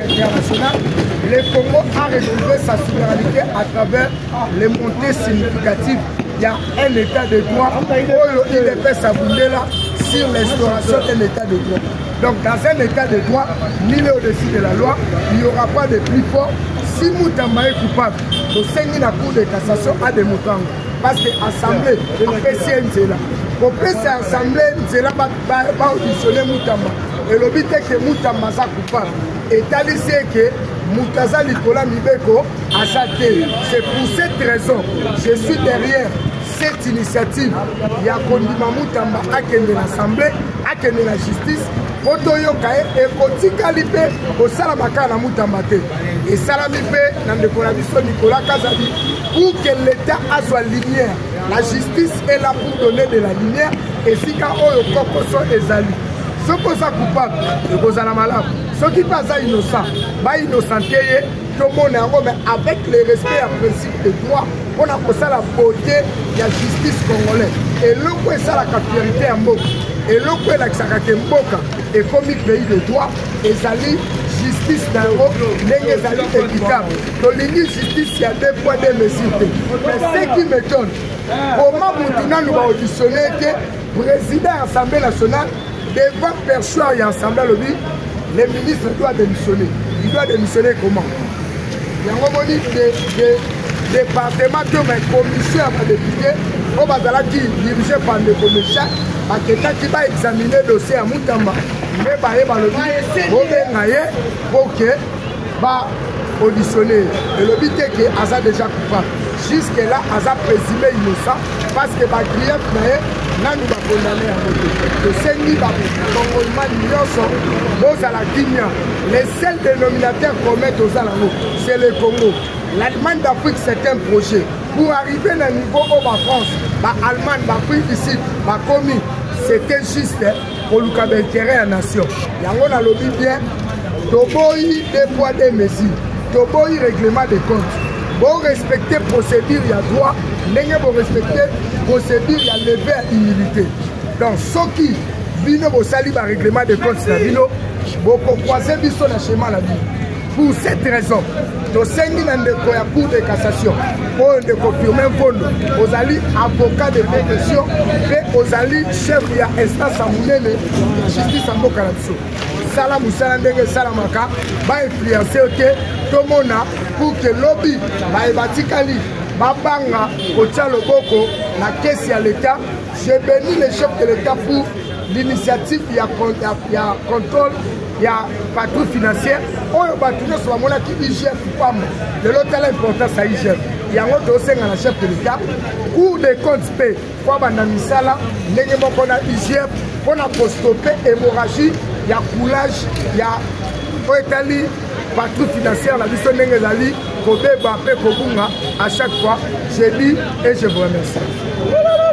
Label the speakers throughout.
Speaker 1: international, le Congo a retrouvé sa souveraineté à travers les montées significatives. Il y a un état de droit, il est s'abonder là sur l'instauration d'un état de droit. Donc dans un état de droit, nul est au-dessus de la loi, il n'y aura pas de plus fort. Si Moutamba est coupable, au sein de la Cour de cassation a des moutons. Parce que l'Assemblée, après là. Pour que cette Assemblée, c'est là va auditionner Moutamba. Et le but est que Moutamba soit coupable. Et tandis que Moutaza Nicolas Mibeko a chaté. C'est pour cette raison je suis derrière cette initiative. Il y a Kondima Moutamba à l'Assemblée, à la justice. Otoyokae et Kotika Lipe au Salamaka na Moutambate. Et Salamipe, dans le Konabiso Nicolas Kazali, pour que l'État a sa lumière. La justice est là pour donner de la lumière. Et si quand on Kokoso Ezali, ceux qui sont coupables, ils sont malades. Ceux qui sont innocents, ils sont innocentés. Tout le monde est en haut, mais avec le respect à principe de droit, on a pour ça la beauté de la justice congolaise. Et l'eau qui est la capitalité en Mboka. Et l'eau qui est la Mboka est comme un pays de droit. Et ça justice dans le n'est équitable. Dans l'union justice, il y a deux points de mesure. Mais ce qui m'étonne, comment Moutouna nous va auditionner que le président de l'Assemblée nationale devant perchoir et l'Assemblée lobby, le ministre doit démissionner. Il doit démissionner comment? Il y a un moment de département de ma commission à député, on va diriger par le commissaire, qui va examiner le dossier à Moutamba. Mais par le lobby, va auditionner. Et le but est que Aza déjà coupable. Jusque-là, Aza présumé innocent parce que ma grief n'a nous va condamner à voter. Le Seigneur va les seuls dénominateurs qu'on met aux Alango, c'est le Congo. L'Allemagne d'Afrique, c'est un projet. Pour arriver à un niveau où la France, l'Allemagne, l'Afrique ici, va commis, c'était juste pour le cas d'intérêt à la nation. Et on a lobby bien, Toboyi des poids des mesures, Toboyi règlement des comptes. Pour respecter procédure, il y a droit, pour respecter procédure, il y a levé à immunité. Donc, ceux qui vino au sali par règlement des comptes, c'est la vino, pour croiser sur le schéma la vie. Pour cette raison, nous sommes dans la Cour de cassation pour confirmer aux alliés avocats de profession et aux alliés chefs de l'instance à Mounene, la justice à Mokalapso. Salam ou Salandenge Salamaka va influencer tout le monde pour que le lobby va évatikali, va banga au Tchaloboko, la caisse à l'État. J'ai béni les chefs de l'État pour l'initiative, il y a contrôle, il y a patrouille financière. On va tourner sur la monnaie qui IGF ou pas. De l'autre, l'importance à IGF. Il y a un autre aussi dans la chef de l'État. Cour des comptes paix. Pour Bandamisala, on a IGF, on a pour stopper hémorragie, il y a coulage, il y a patrouille financière, la mission Nengelali, Kobe Bapé Kobunga, à chaque fois, je dis et je vous remercie.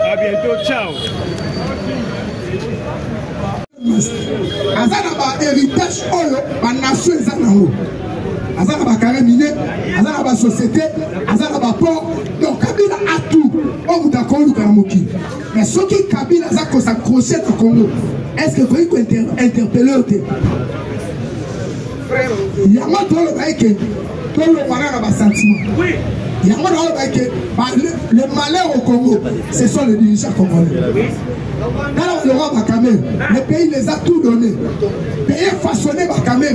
Speaker 2: À bientôt, ciao.
Speaker 3: Azana ba héritage oyo ba nation ezanango azana ba carré minier azana ba société azana ba port donc Kabila a tout on vous d'accord lu karamoki mais ce qui Kabila za ko s'accrocher au Congo est-ce que vous pouvez interpeller frère il y a moi tout le baïke tout le malheur ba sentiment oui il y a moi dans le baïke le malheur au Congo ce sont les dirigeants congolais. Dans le roi Bakamé, le pays les a tout donné. Le pays façonné Bakamé,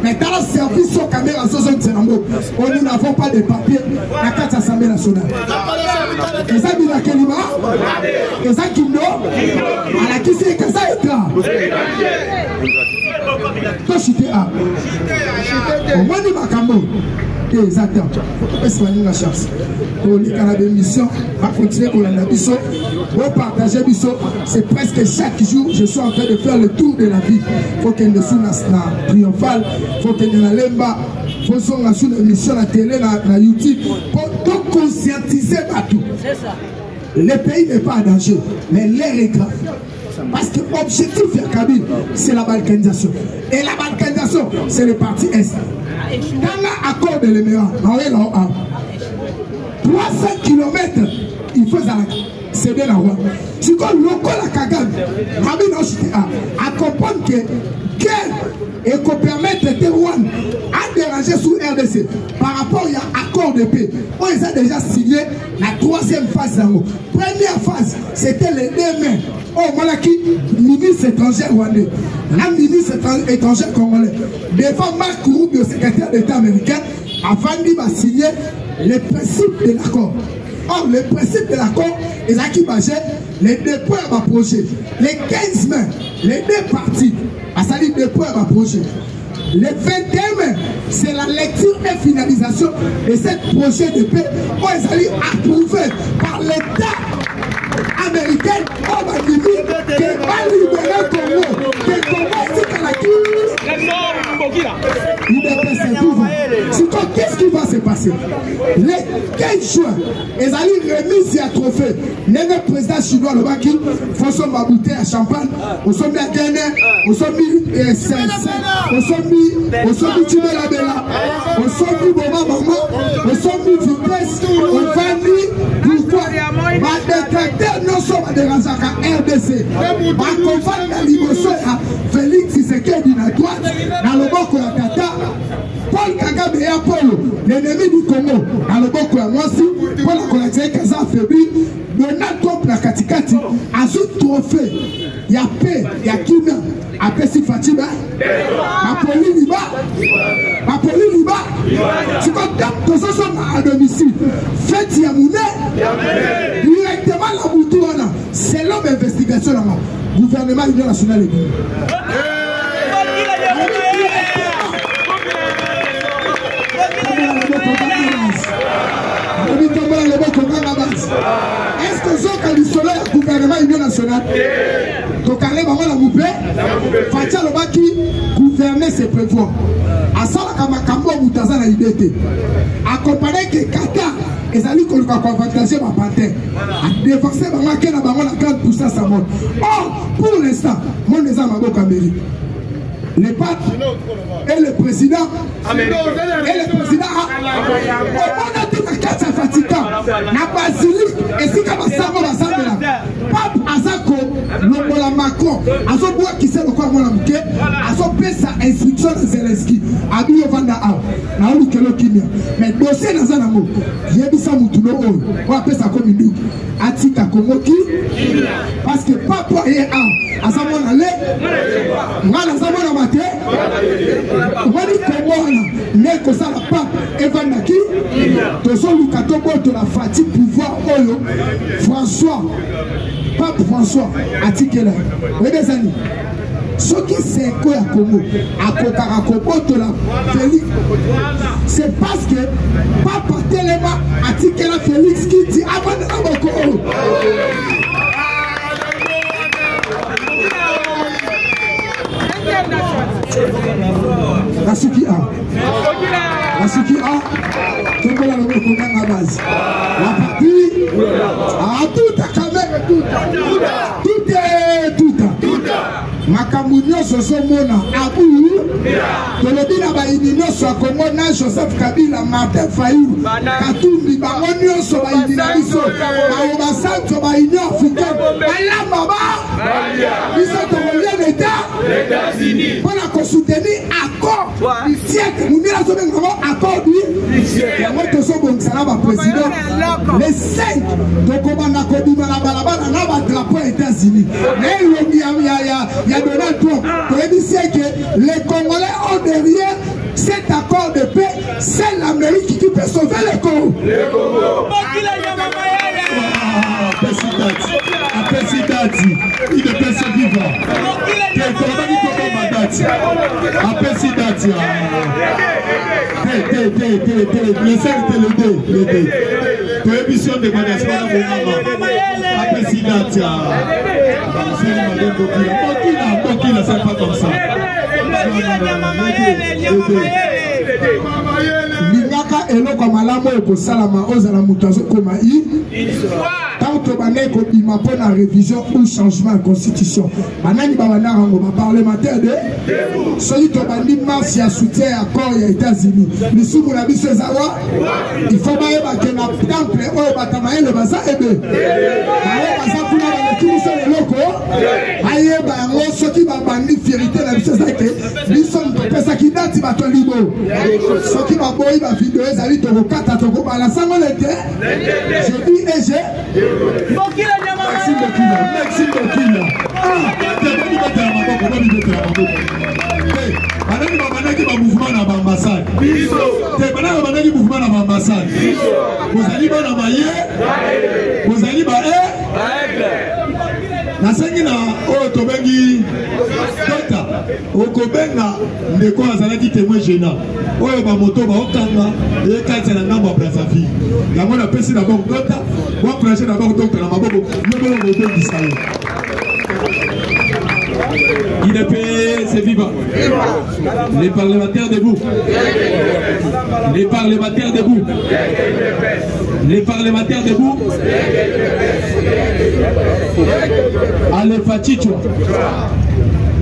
Speaker 3: mais dans le service au caméra, nous n'avons pas de papier à la carte Assemblée nationale. Et ça, il y a Kelima, et ça, Kindo, à la qui c'est que ça est là. Toi, je suis là. Au moins, du Bakambo. Exactement. Est-ce qu'on a la chance? Pour les Canadiens mission, on va continuer pour la mission. Pour partager mission, c'est presque chaque jour, je suis en train de faire le tour de la vie. Il faut qu'il y ait une triomphale, il faut qu'il y ait une lemba, il faut qu'il y ait une émission à la télé, à YouTube, pour tout conscientiser partout. C'est ça. Le pays n'est pas en danger, mais l'air est grave. Parce que l'objectif de Kabila, c'est la balkanisation. Et la balkanisation, c'est le parti Est. Dans l'accord de l'Émirat, 300 km, il faut ça. c'est bien la roi. Si quand la Kagame, à comprendre que guerre et qu'on permette de Rwanda à déranger sous RDC par rapport à accord de paix. On les a déjà signé la troisième phase d'en Première phase, c'était les 2 mai. Oh, voilà qui, ministre étranger rwandais, la ministre étranger congolais, devant Marc Rubio, secrétaire d'État américain, avant de signer les principes de l'accord. Or, le principe de l'accord, ils ont qui basé les 2 points à projet. Les 15 mai, les 2 parties, ça dit 2 points à projet. Le 21 mai, c'est la lecture et finalisation de ce projet de paix. Oh, ils ont approuvé par l'État américain. Oh, bah, il dit que va libérer Congo. Que Congo est à la qu'est-ce qui va se passer? Le 15 juin, ils allaient remise à trophée. Le président chinois, le Baki, François Mabouté à Champagne, au sommet à Guinée, au sommet au sommet Tibela, au sommet Boma Maman, au sommet Vitesse, au Vani, pourquoi? Ma détracteur non seulement de Razaka RDC, ma compagne à Limoso, Félix Tshisekedi à droite, dans le bord de la Tata. Paul Kagame et Apollo, l'ennemi du Congo, dans le bord de la Mwasi, pour la collecte Kaza affaibli, Donald Trump la Katikati, a ce trophée, il y a paix, il y a Kina, après si Fatima, Apollo Liba, c'est comme tous ceux qui sont à domicile, faites Yamoune, directement la Moutouana, c'est l'homme d'investigation là-bas, gouvernement Union nationale. Est-ce que Zoka du soleil au gouvernement Union nationale donc allez maman la moupé Fatia Lobaki gouverner c'est prévoir à ça la Kamakambo Moutaza na idée accompagné que Qatar et ça lui qu'on va avantager ma panthère à défoncer maman qui na bango la 40% sa mort. Or pour l'instant mon des amabo Amérique le pape et le président on a dit que Katsa Fatika na basilique et si comme ça on va s'appeler pape Azako Lobola Macron azo bois qui sait quoi moi la muke azo pesa instruction de Zelensky abi ovanda a na olu kelo kimia mais dossier na zanamo yebisa mutulo oyo on appelle ça comme une atika komoki parce que papa est a azamona le ngala zamona mate wani komona neko ça la pape evandaki tozo lukato boto la fatigue pouvoir oyo François Pape François atikela des années ce qui c'est quoi à Congo à Kokarakoboto la Félix c'est parce que Papa Telema atikela Félix qui dit avant de la Boko la Suki A tout la base la partie tout à caméra tout makambu nyonso somona abu tolobi na bayini nyonso ya Kongo na Joseph Kabila Martin Fayulu Katumbi bango nyonso bayini na biso bao basanto bayini africaine balamba ba biso tokolia l'État mpona kosoutenir accord du siècle mundela zobengango accord du siècle yango tozobongisa na baprésident les 5 tokobanda kobima na balabala na badrapeau ya États-Unis na elongi ya Donald Trump pour dire que les Congolais ont derrière cet accord de paix, c'est l'Amérique qui peut sauver le Congo. Il est personne vivant. Prohibition de c'est pas comme ça. Lingaka eloko malamu ekosala ma ozala mutazo koma i tant que banane kobima pour la révision ou changement de constitution banani babana rango ba parlementaire de celui to bandi marche ya soutien accord ya États-Unis lisubu na biso zawa il faut ba ke na temple o batamaye le baza ebe ba baza kuna ba kimuso loko aye ba ngo soki ba bandi vérité na biso zake biso mpesa kidati bato libo soki ba boy ba vidéo ezali to kokata to ko bala sango lete je dis et je Maxime Bokila. Mouvement na ambassade. Mouvement na ambassade. Vous allez ba na maye. Vous allez ba na sengi na o tobengi tota okobenga ndeko azalaki témoin gênant oyo ba moto ba okanga e kati na ngambo Brazzaville yango na pesi na bango tota wa encourager na bango tota na maboko yobelo moto disalo IDP c'est vivant. Les parlementaires debout. Les parlementaires debout. Les parlementaires debout. Allez, Fatichwa.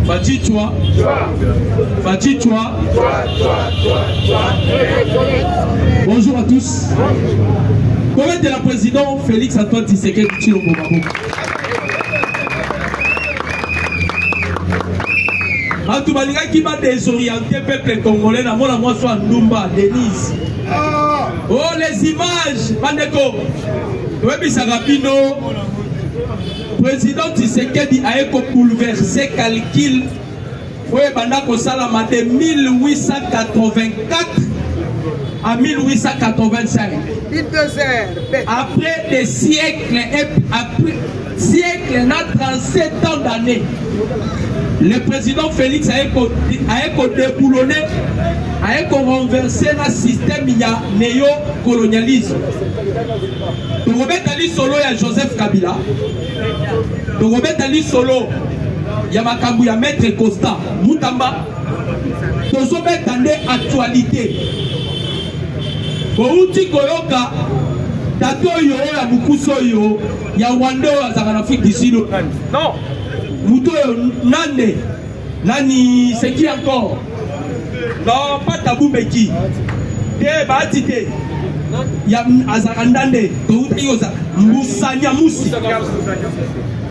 Speaker 3: Fatichwa. Fatichwa. Bonjour à tous. Comment est la présidente Félix Antoine Tshisekedi Tshilombo Mabo? Antoubalinga qui va désorienter le peuple congolais, na mona moi soit Ndumba, Denise. Oh les images, Mandeko. Webi Sarapino, président Tshisekedi a bouleversé calcul. Oui, Bandako Salama de 1884 à 1885. Après des siècles et après siècles, 37 ans d'années. Le président Félix a déboulonné, a renversé le système néo-colonialisme. Robert Ali Solo et Joseph Kabila. Robert Ali Solo, il y a Makambu, il y a Maître Costa, Moutamba. Nous sommes dans l'actualité. Bouti Koyoka, Tato Yo, ya Mukuso Yo, ya Wando, à Afrique du Sud. Non! Mouto Nande, Nani, c'est qui encore? Non, pas Tabou Beki. Te Batite. Ya Azarandande, Yosa, Moussanya Moussi.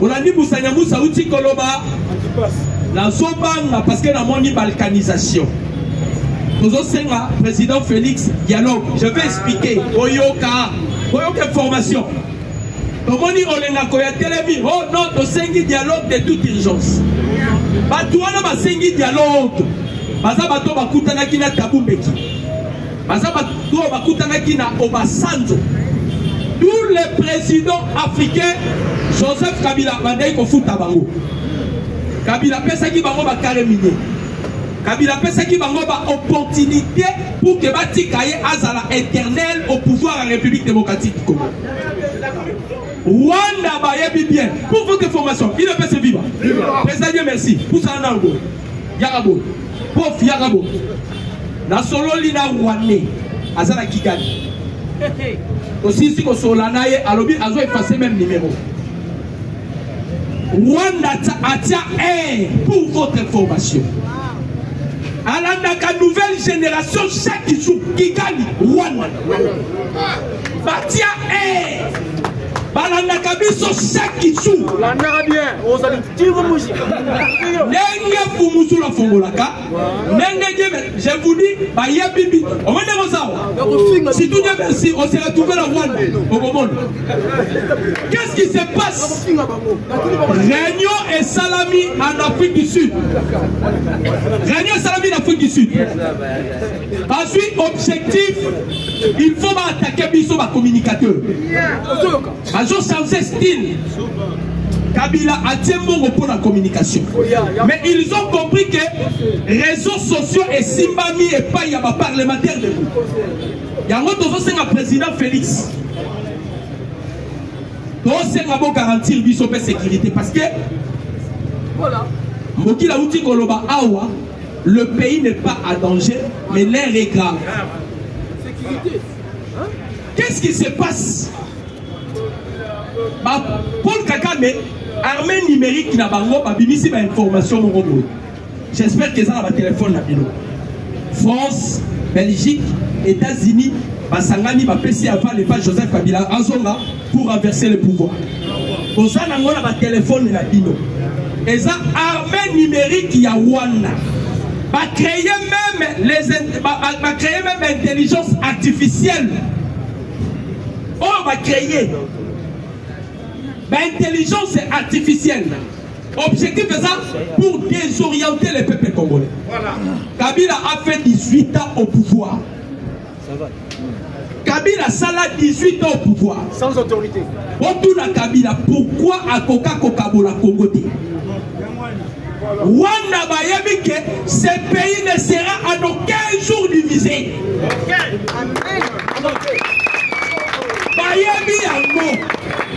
Speaker 3: On a dit Moussanya Moussa, Outi Koloba. La Zobanga, parce que la moni balkanisation. Nous avons président Félix dialogue. Je vais expliquer. Oyoka formation. Tomoni olenga koya telemi. Oh non, to sengi dialogue de toute urgence. Batouana ba sengi dialogue. Baza bato bakutana kina Tabumbeki. Baza bato bakutana kina Obasanjo. Tous les présidents africains, Joseph Kabila bandai ko futa bango. Kabila pesa ki bango ba karemine. Kabila pesa ki bango ba opportunité pour que Batikaye azala éternel au pouvoir à la République démocratique du Congo. Wanda bayebi bien pour votre formation. Il ne peut se vivre. Président, merci. Pour ça, Nango. Yarabo. Prof Yarabo. Na solo lina wane. Azala Kigali. Aussi, si on solanaye, alobi, azo effacer même numéro. Wanda atia pour votre formation. À la nouvelle génération, chaque jour, Kigali, Wanda. Batia Balandaka biso chaque jour. La bien. Je vous dis, si tout est merci, on s'est retrouvé la Rwanda au monde. Qu'est-ce qui se passe? Réunion et Salami en Afrique du Sud. Réunion et Salami en Afrique du Sud. Ensuite, objectif, il faut attaquer biso ma communicateur. Ils ont changé style. Kabila a tient bon pour la communication. Mais ils ont compris que réseaux sociaux et Simbami et pas il y a pas parlementaire de vous. Il y a un président Félix. Donc c'est un garantir la sécurité parce que le pays n'est pas à danger, mais l'air est grave. Qu'est-ce qui se passe?
Speaker 4: Paul Kagame, armée numérique n'a pas bimisi ma information mon robot. J'espère que ça a un téléphone na bino. France, Belgique, États-Unis, Basangani, Bapesi avant les pas Joseph Kabila Azonga pour renverser le pouvoir. Pour ça, on a un téléphone na bino. Et ça, armée numérique y a Rwanda. Va créer même l'intelligence artificielle. On va créer l'intelligence artificielle. Objectif de ça pour désorienter les peuples congolais. Voilà. Kabila a fait 18 ans au pouvoir. Ça va. Kabila Sala 18 ans au pouvoir.
Speaker 2: Sans autorité.
Speaker 4: Autour Kabila, pourquoi à Coca-Cola Congoté? Rwanda bayebi que ce pays ne sera en aucun jour divisé. Bayebi yango.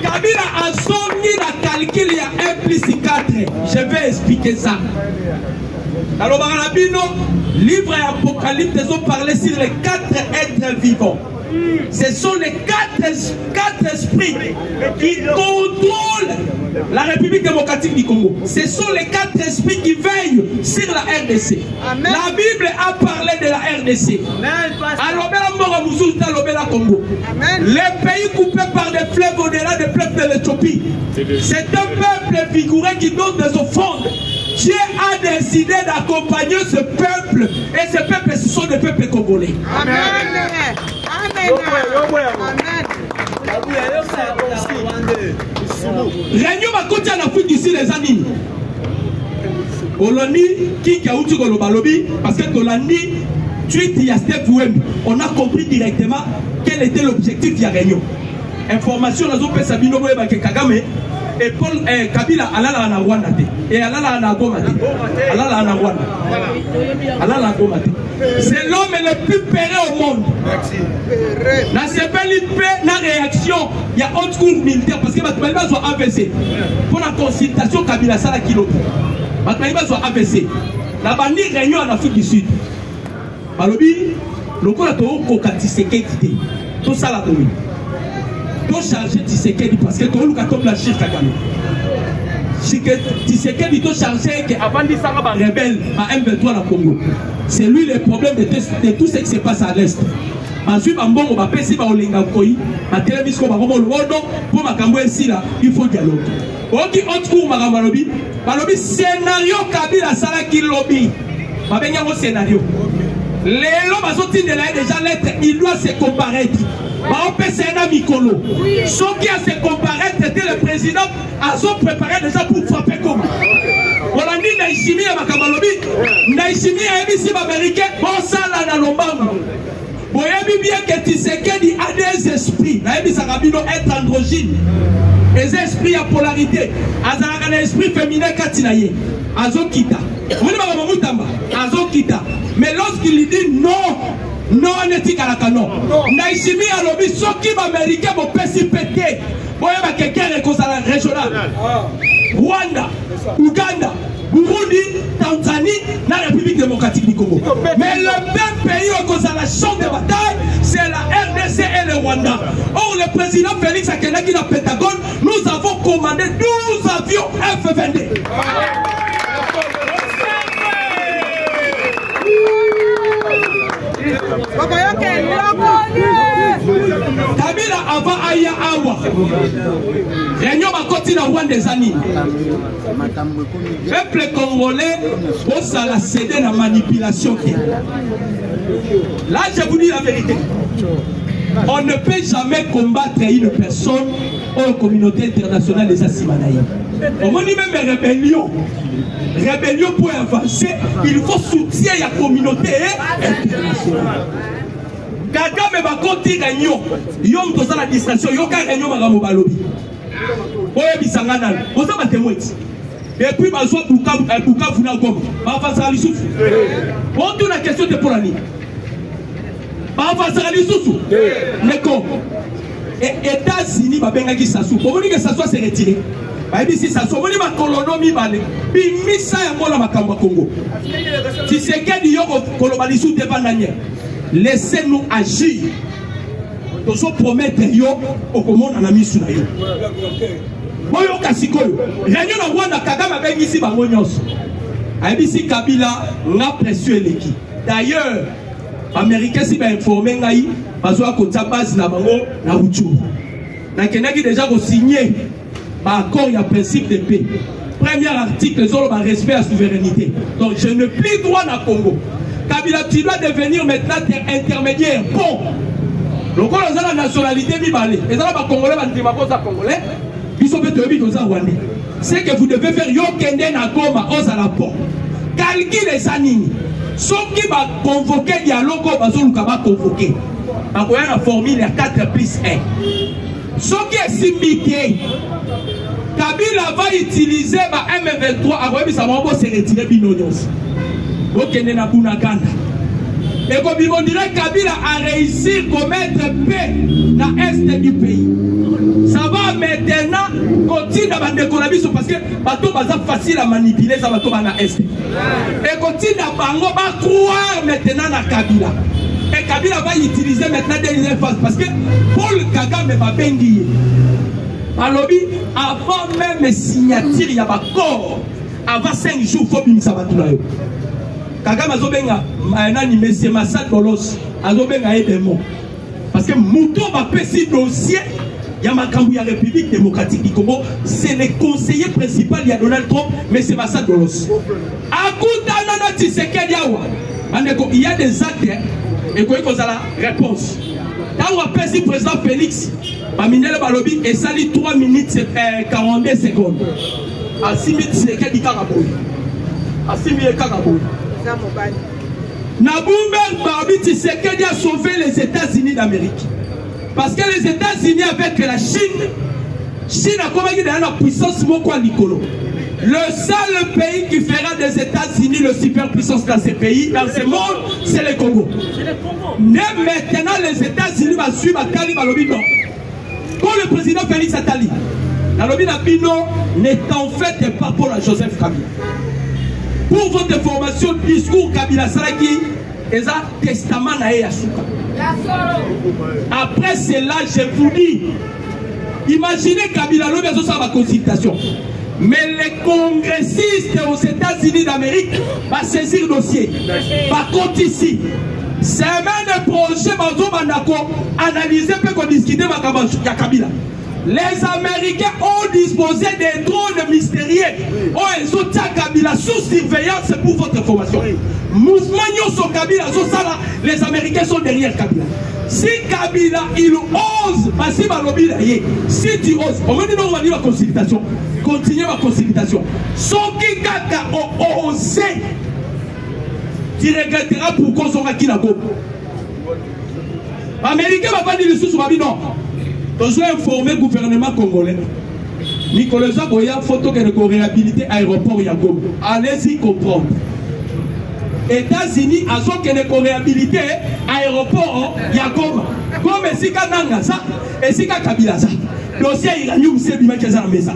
Speaker 4: Kabila a songi la calcul il y a 1 plus 4. Je vais expliquer ça. Dans le Barabino, livre et Apocalypse, ils ont parlé sur les 4 êtres vivants. Ce sont les 4 esprits qui contrôlent la République démocratique du Congo. Ce sont les 4 esprits qui veillent sur la RDC. Amen. La Bible a parlé de la RDC. Les pays coupés par des fleuves au-delà des fleuves de l'Éthiopie. C'est un peuple vigoureux qui donne des offrandes. Dieu a décidé d'accompagner ce peuple. Et ce peuple, ce sont des peuples congolais. Amen. Réunion ma côté en Afrique ici les amis. Oloni qui a outil Golobalobi parce que Olani tweet il y a Steph Wemby. On a compris directement quel était l'objectif de la réunion. Information dans un peu Sabino Boyeba Kagame et Paul Kabila alala na Rwanda et alala na Goma alala na Rwanda alala na Goma. C'est l'homme le plus péré au monde. Dans ce pays, la réaction, il y a autre cours militaire parce que Batmaïba soit AVC. Pour la consultation, Kabila Sala Kilo. Batmaïba soit AVC. La bandit réunion en Afrique du Sud. Balobi, le coup de Koka Tshisekedi. Tout ça la commune. Tout chargé Tshisekedi parce que tout le monde a la chire Kagame. Tshisekedi tout chargé qu'avant de ça, les rebelles à M23 dans le Congo. C'est lui le problème de tout ce qui se passe à l'Est. Ensuite, il faut dialogue. Scénario Kabila Salaki lobby. Scénario. Les lois déjà lettre, il doit se comparaître. On peut se Mikolo. Ce qui a se comparaître, c'était le président a préparé déjà pour frapper comme. On a dit Naïchimi à Makabalobi, Naïchimi a émis américain, bon ça là dans l'ombango. Vous voyez bien que Tshisekedi a des esprits, Naïmi Sarabino est androgyne. Les esprits à polarité, Azaraka l'esprit féminin Katinaye, Azokita. Vous voyez Azokita. Mais lorsqu'il dit non, non, on est à la canon. Naïchimi a lobby, ceux qui m'américains vont péter. Vous voyez quelqu'un régional. Rwanda, Ouganda, Burundi, Tanzanie, la République démocratique du Congo. Mais le même pays où cause la champ de bataille, c'est la RDC et le Rwanda. Or, le président Félix Akenaki dans le Pentagone, nous avons commandé 12 avions F-22. Kabila avant Aya Awa. Réunion ma côté dans Rwanda des années. Peuple congolais, on s'en a cédé la manipulation. Là, je vous dis la vérité. On ne peut jamais combattre une personne aux communautés internationales des Assimanaïs. On dit même rébellion. Rébellion pour avancer, il faut soutenir la communauté internationale. Kagame va continuer réunion. Yom to la distraction. Yoka réunion magamu balobi. Oye bisangana. On s'en va témoigner. Et puis ma joie Bukavu na Goma. Ma face à l'issue. On tourne la question de pour l'année. Ma face à l'issue. Neko. Et États-Unis va benga qui s'assoit. Pour vous dire que s'assoit c'est retiré. Si ça soit ma colonomie balé, puis missa ya mola makamba Congo. Si c'est qu'elle dit yo kolobalisu devant Daniel. Laissez-nous agir. tozo promettre yo okomona na misu na yo boyo kasikoyo réunion na Rwanda Kagame abengisi bango nyonso ayebisi Kabila nga pression eleki d'ailleurs américain si ba informé ngai bazwa kota base na bango na Rutshuru na kenaki déjà ko signer ba accord ya principe de paix. Premier article, le respect à la souveraineté. Donc je ne plie droit dans le Congo. Kabila, tu dois devenir maintenant intermédiaire. Bon. Donc on a la nationalité bibalée. Et ça, les Congolais, les Congolais, ils sont peut-être aux Rwandais. C'est que vous devez faire Yokende na Goma, aux à la porte. Calculez ça, Nini. Ceux qui va convoquer dialogue, ils va convoquer. Donc on a la formule 4+1. Ceux qui est simité. Kabila va utiliser ma M23 avant de se retirer binonios. Ok, na Bunaganda. Et comme on dirait Kabila a réussi à commettre paix dans l'est du pays. Ça va maintenant continuer à décoller parce que bateau est facile à manipuler ça bateau dans l'est. Et continue à croire maintenant à Kabila. Et Kabila va utiliser maintenant des phases parce que Paul Kagame va benguiller. Alors, avant même signature, il y a un corps. Avant 5 jours, il faut que ça va tout là. Kagame Azobenga, c'est Massad Bolos, Azobenga est des mots. Parce que Mouton va passer dossier, il y a la République démocratique du Congo, c'est le conseiller principal, il y a Donald Trump, mais c'est Massad Bolos. Il y a des actes, et quoi qu'on a la réponse. Quand on appelle le président Félix, Baminele Balobi et sali 3 minutes 42 secondes. À 6 minutes, c'est quel dit Karaboui. À 6 minutes, Karaboui. Naboumber Barbiti, c'est qu'il a sauvé les États-Unis d'Amérique. Parce que les États-Unis, avec la Chine a convaincu de la puissance Moko Nicolo. Le seul pays qui fera des États-Unis le superpuissance dans ces pays, dans ce monde, c'est le Congo. Mais maintenant, les États-Unis vont suivre Kali Balobi. Non. Quand le président Félix Attali, Balobi Nabino n'est en fait pas pour la Joseph Kabila. Pour votre information, discours Kabila Saraki, et ça, testament na Yasuka. Après cela, je vous dis, imaginez Kabila Lobi a sa consultation. Mais les congressistes aux États-Unis d'Amérique vont saisir le dossier. Par contre ici, c'est même le projet analysé pour discuter de Kabila. Les Américains ont disposé des drones mystérieux. Oh, ils ont Kabila sous surveillance pour votre information. Mouvement sur Kabila, les Américains sont derrière Kabila. Si Kabila, il ose, si tu oses, on va dire la consultation. Continuez ma consultation. Ceux qui ont osé, tu regretteras pourquoi ils sont acquis la gomme. Américain va pas dire sous ma vie, non. Ils ont informé le gouvernement congolais. Nicolas Zaboya, photo que de réhabiliter aéroport Yagom. Allez-y comprendre. États-Unis, à ce que de réhabiliter aéroport Yagom. Comme si Kananga ça, et si Kabila ça. Dossier iranium, c'est bien qu'ils ont la maison.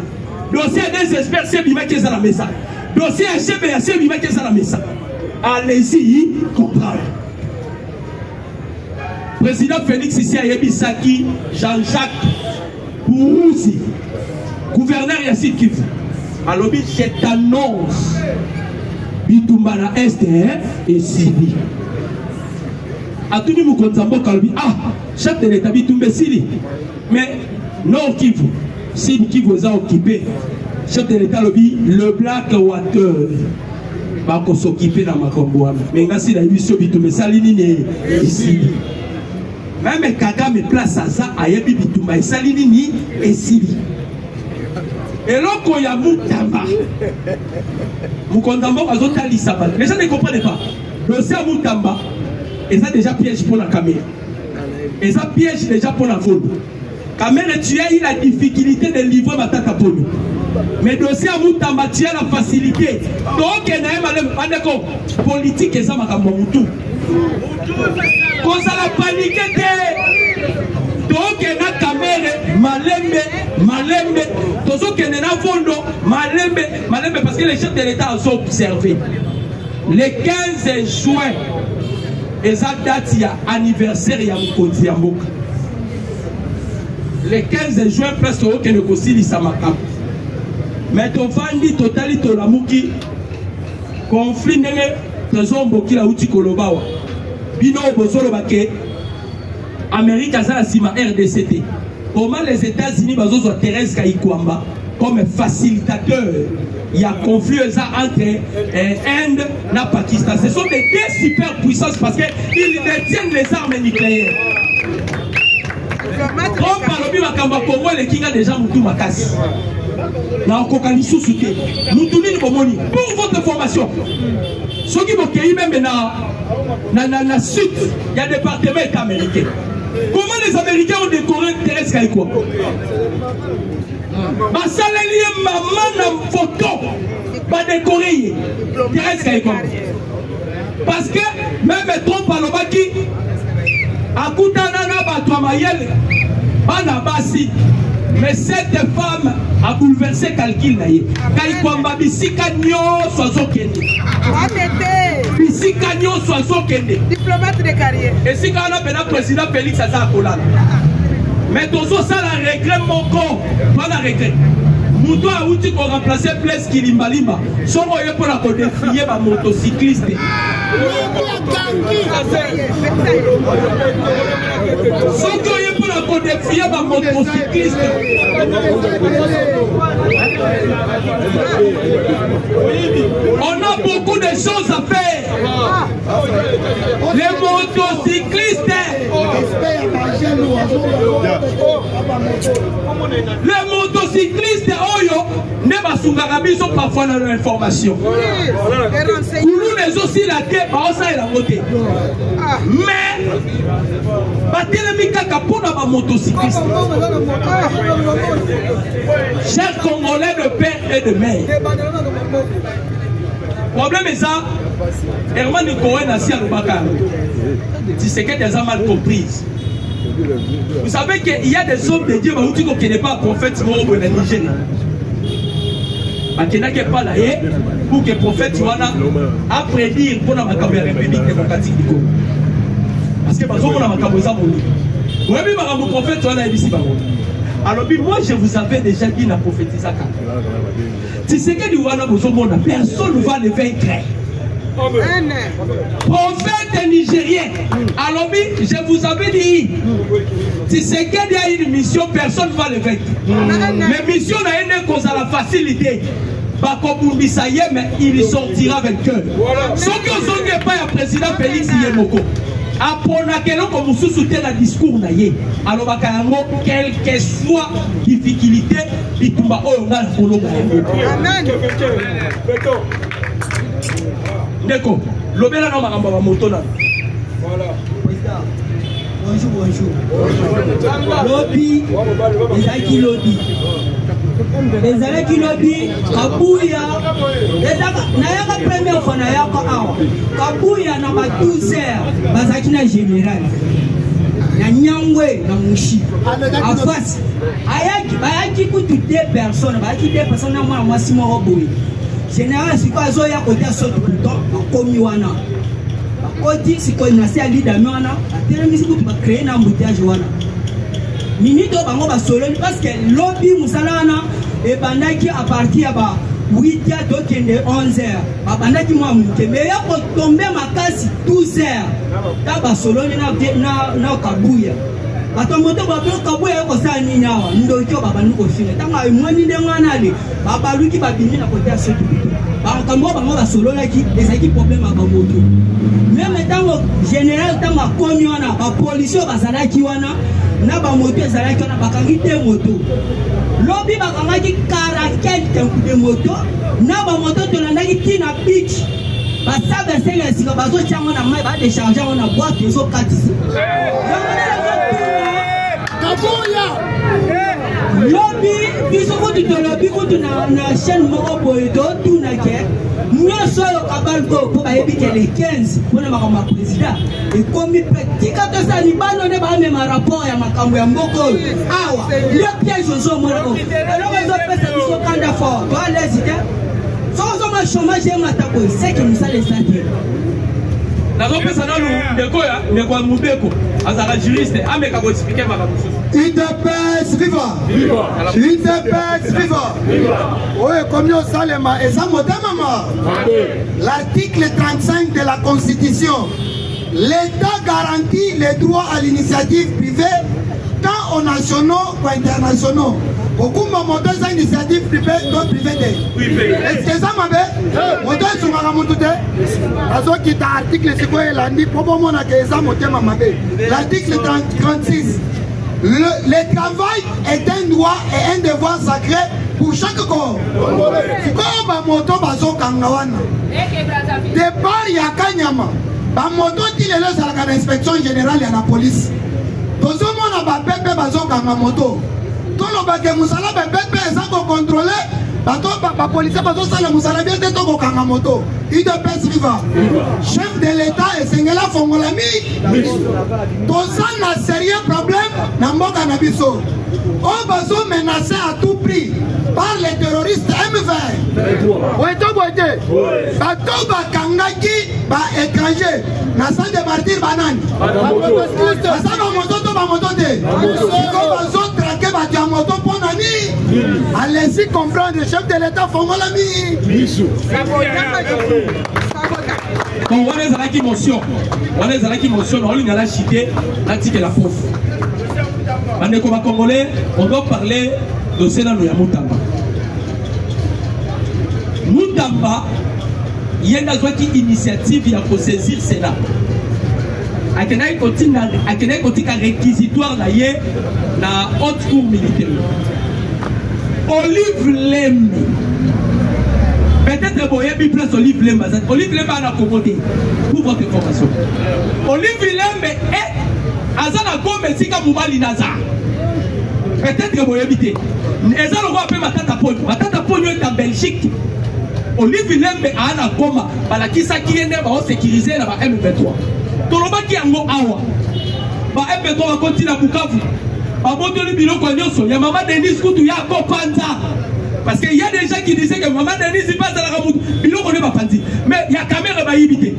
Speaker 4: Dossier des experts, c'est bien qu'ils ont la maison. Dossier HBA, c'est bien qu'ils ont la maison. Allez-y comprendre. Président Félix ici à Yebisaki, Jean-Jacques Bourouzi, gouverneur Yassid Kivu. Alors, je t'annonce, Bitumbana Est et Sili. A tout le monde dit, ah, chef de l'État Bitumbe Sili. Mais Nord Kivu, Sili Kivu a occupé. Chef de l'État le Black Water. Va s'occuper dans ma combo. Mais si la émission Bitumbe Salini et Sili. Même Kagame place à ça, à Yabi Bitumba et Salini et Sili. Et là, quand il y a Moutamba, Moutamba a zotali Sabal. Les gens ne comprennent pas. Le c'est Moutamba, et ça déjà piège pour la caméra. Et ça piège déjà pour la faune. Caméra, tu as eu la difficulté de livrer ma tata pour nous. Mais dossier à Moutamba, tu as la facilité. Donc, il y a un politique et ça m'a Moutou. Quand ça la paniqué, donc il y a une caméra, malembe, tout qu'il y a un fondo, malembe, parce que les chefs de l'État ont observé. Le 15 juin, et ça date, il y a anniversaire, il y a Moukonzi Amboka. le 15 juin presque au Kenekosili Samakam. Mais ton fandi totali to la muki conflit ndenge trésor mboki la uti kolobawa. Bino bozolo bake Amérique a sima RDCT. Comment les États-Unis bazozo Thérèse Kayikwamba comme facilitateur, il y a conflit entre Inde et Pakistan. Ce sont des deux superpuissances parce qu'ils détiennent les armes nucléaires. Comme par le Makamba Congo, les Kinga déjà Moutou Makasi. Là, on a sous soutien. Pour votre formation, ceux qui vont même dans le sud, il y a des départements américains. Comment les Américains ont décoré Thérèse Kayikwamba? Basaleli maman na photo ba décoré Thérèse Kayikwamba parce que même Trump alobaki akutana na bato mayele bana basi mais cette femme a bouleversé calcul na ye Kayikwamba bisika nyonso azokende bisika nyonso azokende
Speaker 5: diplomate de carrière
Speaker 4: et si quand on a le président Félix aza kolala. Mais toujours ça la regret mon corps, pas la regret. Mouto a outil pour remplacer Place Kilimbalimba. Son moyen pour la défier ma motocycliste. Son moyen pour la défier ma motocycliste. On a beaucoup de choses à faire. Les motocyclistes. Les motocyclistes Oyo ne basungarabi sont parfois dans l'information. Nous les aussi la tête, ça et la montée. Mais Batelemi Kaka pour la motocycliste. Chers Congolais de père et de mère. Problème est ça. Herman Cohen a si à l'Obaka. Tu sais qu'elle est mal comprise. Vous savez qu'il y a des hommes de Dieu qui n'est pas prophète au Nigeria. Qui n'est pas là pour que le prophète a prédire pour la République démocratique du Congo. Parce que parce que le prophète alors moi je vous avais déjà dit la prophétise. Tu sais que personne ne va le vaincre. Prophète nigérien. Alors je vous avais dit, si c'est qu'il y a une mission, personne ne va le vaincre. Mais mission n'a une cause à la facilité. Mais il sortira vainqueur. Ceux qui ont pas le président Félix Yemoko. Après comme vous soutenez le discours naïe. Alors quelle que soit difficulté, il tombe au Amen. Neko, l'obéla non maramba va motona. Voilà. Bonjour. Lobby, les aki lobby. Les aki lobby, Kabuya. Nayaka première fois nayaka awa. Kabuya na ma 12h, bazaki na général. Na Nyangwe na Mushi. En face, ayaki kutu deux personnes na moi Simon Roboui. Général, si quoi zoya côté saute bouton, comme wana. Odi si quoi na sia leader wana, tellement si tu vas créer un embouteillage wana. Minito bango ba solo parce que lobby musalana et bandaki à partir ba 8h donc 11h. Ba bandaki moi muke mais ya ko tomber makasi 12h. Ta ba solo na Kabuya. Batomoto ba Kabuya ko sa nini awa ndo kyo baba nuko fine. Tanga mwani de mwana le. Baba luki ba bimi na côté saute bouton. Bango ba solo là qui des équipes problème à Bamoto. Même temps général temps ma komi wana ba police ba salaki wana na ba moto salaki wana ba kangite moto. Lobby ba kangaki 44 de moto na ba moto to landaki tina beach. Ba sabe senga sika ba zo chango na mai ba décharger wana boîte zo katisi. Kabuya lobby biso ko to lobby ko to na chaîne moko boy do tout na ke nous sommes capables pour éviter les 15 pour le président et comme petit quand ça n'y pas donné par même rapport à ma cambo ya mboko awa le piège aux hommes alors les autres personnes sont candidat fort toi les idées sans au chômage et matako c'est que nous ça les sentir la personne de quoi ne quoi mubeko azara juriste ameka ko expliquer ma
Speaker 3: il te paie UDPS viva. UDPS viva.
Speaker 1: Oui, comme au Salema.
Speaker 3: Et ça mama. L'article 35 de la Constitution. L'État garantit les droits à l'initiative privée tant aux nationaux qu'aux internationaux. Beaucoup de motos initiatives privées doivent privées. Est-ce que ça m'a fait? Motos sont à la moto. Parce que l'article c'est quoi il a dit pour moi on a que ça moto m'a fait. L'article 36. Le travail est un droit et un devoir sacré pour chaque corps. Comme ma moto bazo kangawana. Départ ya kanyama. Ba moto tilele à l'inspection générale et à la police. Tout le monde a bébé bazo kanga moto. Tout le monde a musala bébé ça qu'on contrôler. Bato ba police bazo sala musala bien de to kanga moto. UDPS viva. Chef de l'État et Sengela Fongolami. Tout ça n'a sérieux problème na mboka na biso. On bazo menacé à tout prix par les terroristes M20. Oueto boite. Bato ba kangaki ba étranger. Na salle de martyr banane. Ça va moto to ba moto te. Ko bazo traquer ba dia moto pour nani. Allez-y comprendre le chef de l'État Fongolami.
Speaker 4: Donc on est à la motion. On est à la motion. On est à la cité. L'article la pauvre. On est comme Congolais. On doit parler de Sénat de Moutamba. Moutamba, il y a une initiative pour saisir Sénat. À Kenaï continue un réquisitoire na haute cour militaire. Olive Lem. Peut-être que vous avez place Olive Lem. Olive Lem a accommodé pour votre information. Olive Lem est Azana Gombe Sika Moubali Nazar. Peut-être que vous avez habité. Ezan le roi appelle Matata Pogno. Matata Pogno est en Belgique. Olive Lem a un coma. Parce qu'il s'est sécurisé dans la M23. Toloba qui a un awa. La M23 va continuer à Bukavu. Il y a Maman Denis Koutou, ya Kopanza. Parce qu'il y a des gens qui disaient que Maman Denis il passe à la Ramout. Il ne connaît pas Panzi. Mais il y a caméra qui va imiter.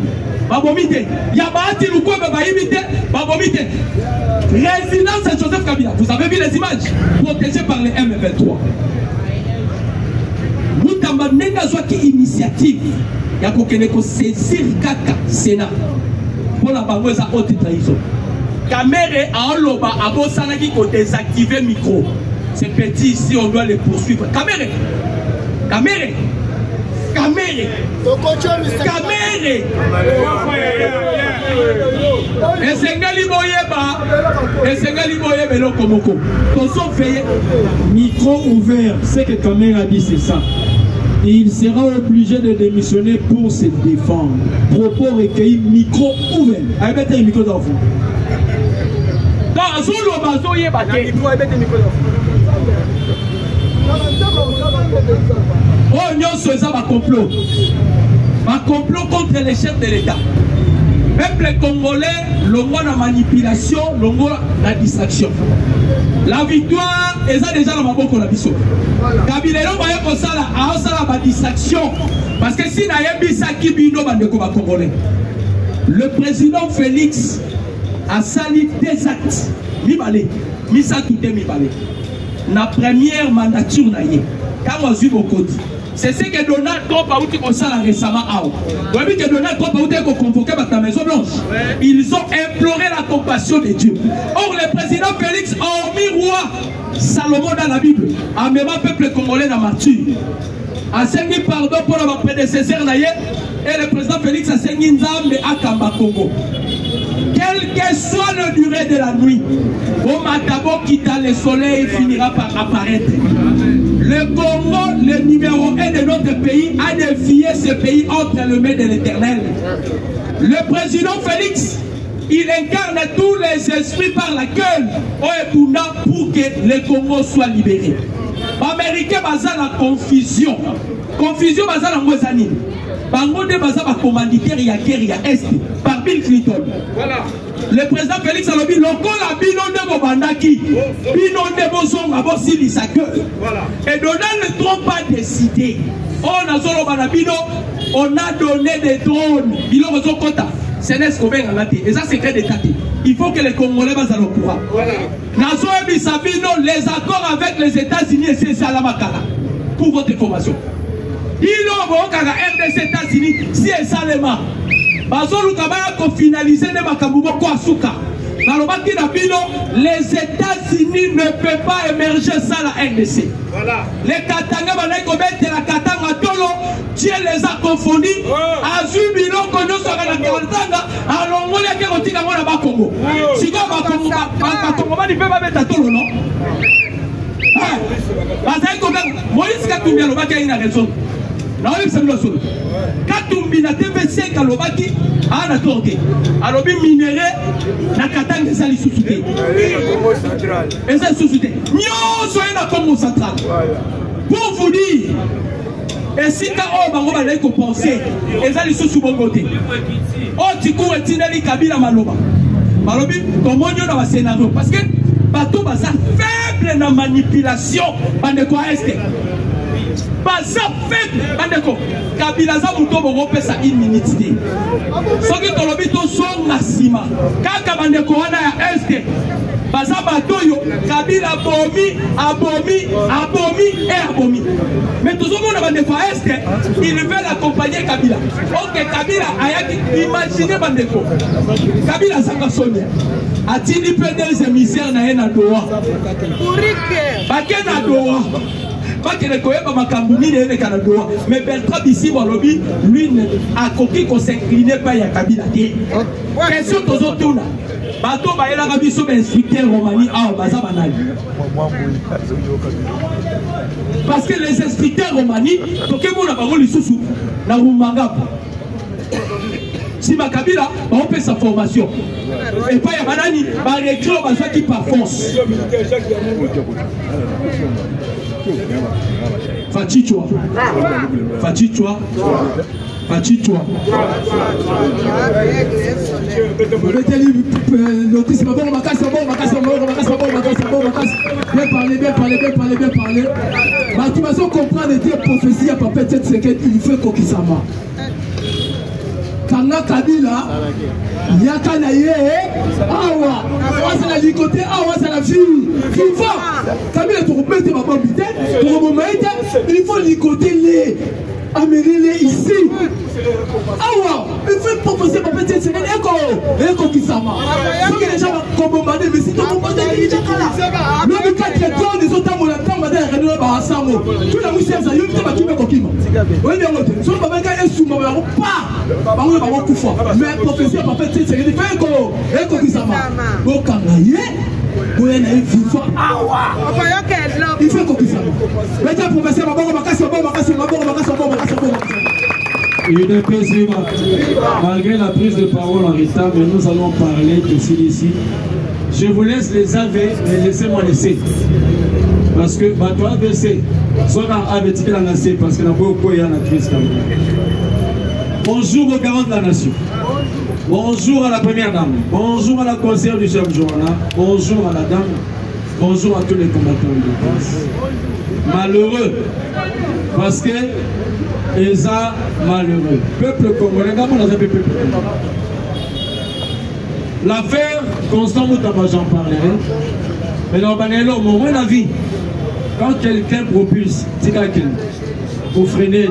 Speaker 4: Il y a Bahati Loukou qui va imiter. Résidence à Joseph Kabila. Vous avez vu les images protégées par les M23. Nous avons une initiative. Il y a qu'on saisir Kaka Sénat pour la banque à haute trahison. Caméra à Oloba, à Bossanaki, qui ont désactivé le micro. Ces petits ici, on doit les poursuivre. Caméra. Et Sengali Boyeba, le Komoko.
Speaker 5: Micro ouvert, ce que Caméra a dit, c'est ça. Il sera obligé de démissionner pour se défendre. Propos recueillis, micro ouvert. Allez, mettez le micro dans vous.
Speaker 4: Oh, non, c'est ça, ma complot. Ma complot contre les chefs de l'État. Peuple congolais, l'ongo la manipulation, l'ongo la distraction. La victoire, et ça déjà dans ma boucle la biso. Kabila voyez comme ça la distraction. Parce que si n'a pas qui bino bandeko ba congolais. Le président Félix a sali des actes. Mibale, misa tout est mibale. La première mandature naïe. Quand on a vu beaucoup dit. C'est ce que Donald Trump a dit récemment. Vous avez vu que Donald Trump a dit convoqué par la Maison Blanche. Ils ont imploré la compassion de Dieu. Or, le président Félix, hormis roi Salomon dans la Bible, a même un peuple congolais dans martyr. A saigné pardon pour leur prédécesseur et le président Félix a saigné Nzambe à Kamba Congo. Quelle que soit la durée de la nuit, au Matabo quitta le soleil finira par apparaître. Le Congo, le numéro 1 de notre pays, a défié ce pays entre les mains de l'Éternel. Le président Félix, il incarne tous les esprits par la gueule pour que le Congo soit libéré. Les Américains basent la confusion. Confusion basée en Mozambique. Bango de baza ba commanditaire ya guerre ya est par Bill Clinton. Voilà. Le président Félix a dit lokola bino de bobandaki. Bino de bozonga bosili sa gueule. Voilà. Et Donald Trump a décidé. On a zolo banabino, on a donné des drones. Bilo bozokota. C'est n'est-ce qu'on va en et ça c'est secret d'état. il faut que les Congolais soient au courant. Les accords avec les États-Unis et c'est Salamakala. Pour votre information. Il y a RDC États-Unis, si et Salema. Pour finaliser les États-Unis ne peuvent pas émerger sans la RDC. Voilà. Les Katanga, la Katanga Tolo, Dieu les a confondus. Azubino, Kono, Sora, Katanga, alors on est qui dans la Congo. Si on va Congo, il peut pas mettre Tolo, non? Moïse Katumbi, le Baki a une raison. Non, il s'est mis au sol. Katumbi, la TV5 à l'Obaki, a la torté. Alors, minéré, la Katanga, ça les sous-souté. Et ça sous-souté. Nyon, soyez dans Congo central. Pour vous dire, et si quand on va aller penser, et ça les sous-souté. Oh, tu cours et tu n'as pas Kabila Maloba. Malobi, comment on a un scénario? Parce que, bateau, ça faible dans la manipulation, bande quoi est-ce que? Baza faible, bandeko. Kabila za muto bongo pesa 1 minute. Soki tolobi to so masima. Kaka bandeko wana ya este. Baza batoyo Kabila abomi et abomi. Mais tout le monde bandeko à este, il veut accompagner Kabila. OK, Kabila ayaki imaginez bandeko. Kabila sanga sonia. Atini peut des misères na ena doa. Bakena doa. Mais Bertrand Bissi Walobi, lui, a coquille qu'on s'inclinait pas à Kabila. Question aux autres. Bateau Baïla Rabi sur instructeur Romani à Bazabanal. Parce que les instructeurs Romani, pour que vous n'avez pas eu sous la Rumanga. Si ma Kabila, on fait sa formation. Et pas Yamanani, par écrit, on va qui par force. Fatichwa. Notice, bien parler. Tu vas comprendre des prophéties à Papa Tête Secret, il fait Kokisama. Kanga Kabila, Yakanaye, Awa, c'est la licoté, Awa, c'est la fille. Il faut, Kabila, tu remettes ma bambite, il faut licoter les, amener-les ici. Awa, il faut proposer ma petite semaine, Eko Kisama. Ceux qui les gens vont bombarder, mais si tu bombardes, il y a déjà là. Même 4 ans, les autres ont la table derrière Bahassamo. Tout la moussière, ça y est, tu vas tuer Kokima. Oui, bien, si on va faire un sous, on va pas. Mais professeur, papa, c'est ce qu'il fait. Eko Kisama. Au Kangaye, vous avez une vivant. Il fait Kokisama. Mais tiens, professeur,
Speaker 5: Il est paisible. Malgré la prise de parole en retard, mais nous allons parler de celui-ci. Je vous laisse les AV, mais laissez-moi laisser. Parce que toi AVC, soit dans AVC la nation, parce que la beaucoup il y a la crise quand même. Bonjour aux garants de la nation. Bonjour à la première dame. Bonjour à la conseillère du chef Johanna. Bonjour à la dame. Bonjour à tous les combattants de classe. Malheureux, parce que Eza malheureux. Peuple congolais, comment on a peuple congolais. L'affaire Constant Moutaba, j'en parlerai. Mais dans le moment de la vie, quand quelqu'un propulse, c'est quelqu'un, pour freiner,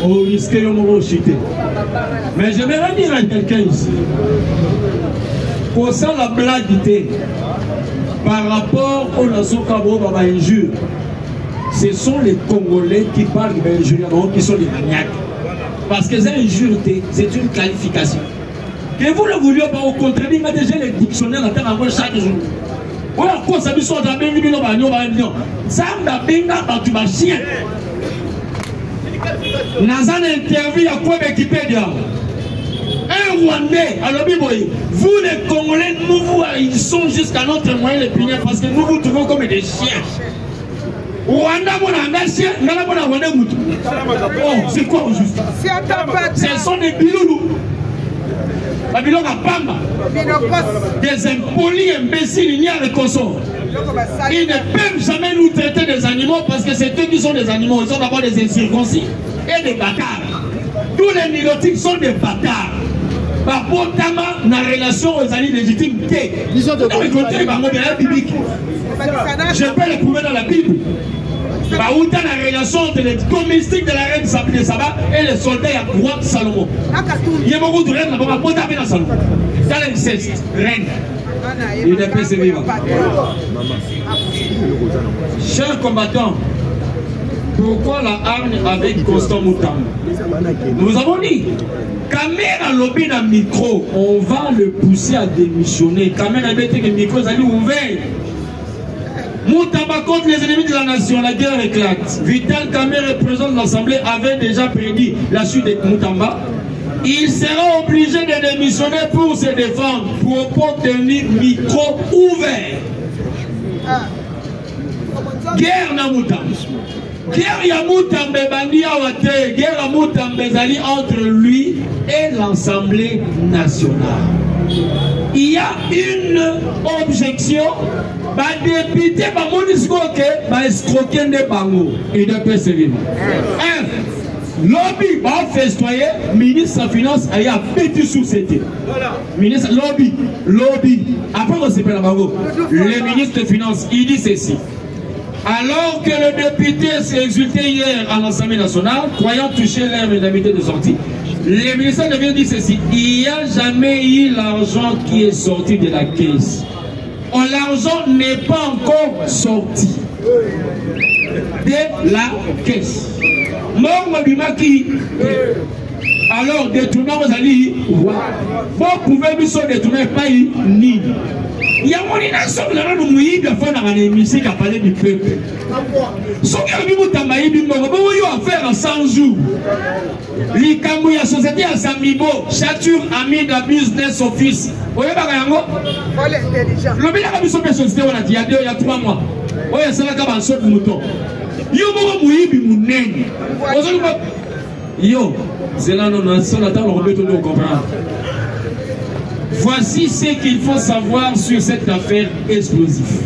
Speaker 5: on risque de chuter. Mais j'aimerais dire à quelqu'un ici, pour ça la blague était, par rapport au nation Kabo Baba injure, ce sont les Congolais qui parlent d'injure, qui sont les maniaques. Parce que c'est injure, c'est une qualification. Que vous le vouliez pas au contraire, il y a déjà les dictionnaires à terre à chaque jour. Voilà quoi ça me sort d'un bien de ça m'a bien battu ma chien. Dans un interview à quoi Wikipédia, un Rwandais, alors vous les Congolais, ils sont jusqu'à notre moyen de punir parce que nous vous trouvons comme des chiens. Rwanda, oh, c'est quoi au juste? Ce sont des biloulous. Des impolis imbéciles, il y a le consort. Ils ne peuvent jamais nous traiter des animaux parce que c'est eux qui sont des animaux. Ils sont d'abord des incirconcis et des bâtards. Tous les nilotiques sont des bâtards.
Speaker 4: babotama na relation aux alliés légitimes dans le côté biblique. Je peux le prouver dans la Bible. Baouta la relation entre les domestiques de la reine de Saba et les soldats à roi de Salomon. Il y a beaucoup de reines là-bas, dans Salomon. Dans l'inceste, reine. Il est plus vivant. Chers combattants, pourquoi la hargne avec Constant Moutam? Nous avons dit, Kamera lobby dans le micro, on va le pousser à démissionner. Kamera a dit que le micro est ouvert. Moutamba contre les ennemis de la nation, la guerre éclate. Vital Kamere, président de l'Assemblée, avait déjà prédit la suite de Moutamba. Il sera obligé de démissionner pour se défendre, pour tenir micro ouvert. Guerre na Moutamba. Guerre ya Moutamba bandi awate, guerre ya Moutamba zali entre lui et l'Assemblée nationale. Il y a une objection. Les députés vont escroquer des bangos et de persévérance. Lobby va festoyer, ministre de la Finance a pété sous cette île. Ministre lobby. Après on s'appelle la bango. Le ministre de Finances, il dit ceci. Alors que le député s'est exulté hier à l'Assemblée nationale, croyant toucher l'air d'indemnité de sortie, le ministre de Finances dit ceci. Il n'y a jamais eu l'argent qui est sorti de la caisse. L'argent n'est pas encore sorti de la caisse. Alors, détournons vos alliés. Vous pouvez me détourner pas ni. Il y a mon ination de la mouille de faire dans l'émission qui a parlé du peuple. Ce qui a vu vous tambayer du monde, vous avez faire en 100 jours. Les Kamouya société à Samibo, Chature Ami de Business Office. Vous voyez pas le bien a mis son société, on a dit il y a 3 mois. Oui, c'est là qu'on a sauté le mouton. Yo, yo, c'est là non, on attend le remettre au comprendre. Voici ce qu'il faut savoir sur cette affaire explosive.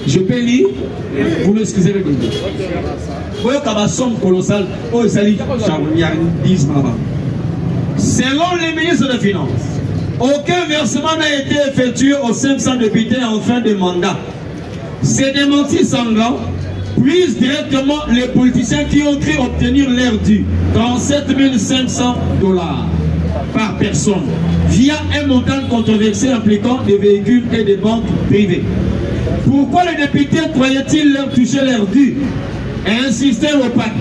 Speaker 4: Je peux lire, vous m'excusez le début. Vous voyez qu'il y a une somme colossale. Selon les ministres des Finances, aucun versement n'a été effectué aux 500 députés en fin de mandat. Ces démentis sanglants puisent directement les politiciens qui ont cru obtenir leur dû, 37 500 $ par personne, via un montant controversé impliquant des véhicules et des banques privées. Pourquoi les députés croyaient-ils leur toucher leur dû et insister au pacte?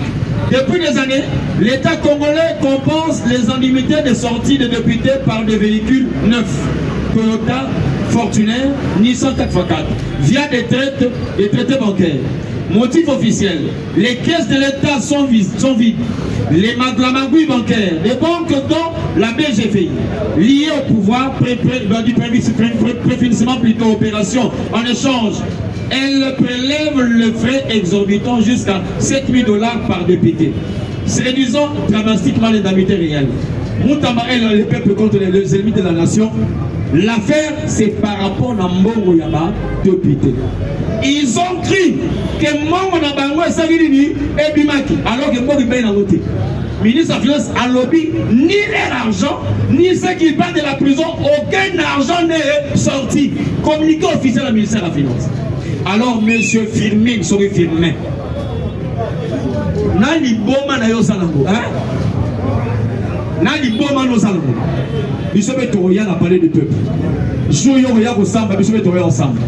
Speaker 4: Depuis des années, l'État congolais compense les indemnités de sortie des députés par des véhicules neufs, Toyota, Fortuner, Nissan 4x4, via des traités bancaires. Motif officiel, les caisses de l'État sont vides. Les magouilles bancaires, les banques dont la BGFI, liées au pouvoir, préfinissement plutôt opération, en échange, elles prélèvent le frais exorbitant jusqu'à 7 000 $ par député, se réduisant dramatiquement l'indemnité réelle. Moutamba et le peuple contre les ennemis de la nation. L'affaire, c'est par rapport à Mbongo Yaba, député. Ils ont cru que Mbongo Nabango est Savini et Bimaki, alors que Mbongo est noté. Ministre de la Finance a lobby ni leur argent, ni ceux qui partent de la prison, aucun argent n'est sorti. Communiqué officiel au ministère de la Finance. Alors, monsieur Firmin, sorry Firmin. Nani Boma na yo salango, hein? Nani Boma no salango. Bisobe Toroya a parlé du peuple. Jouyoya Rossamba, Bisobe Toroya ensemble.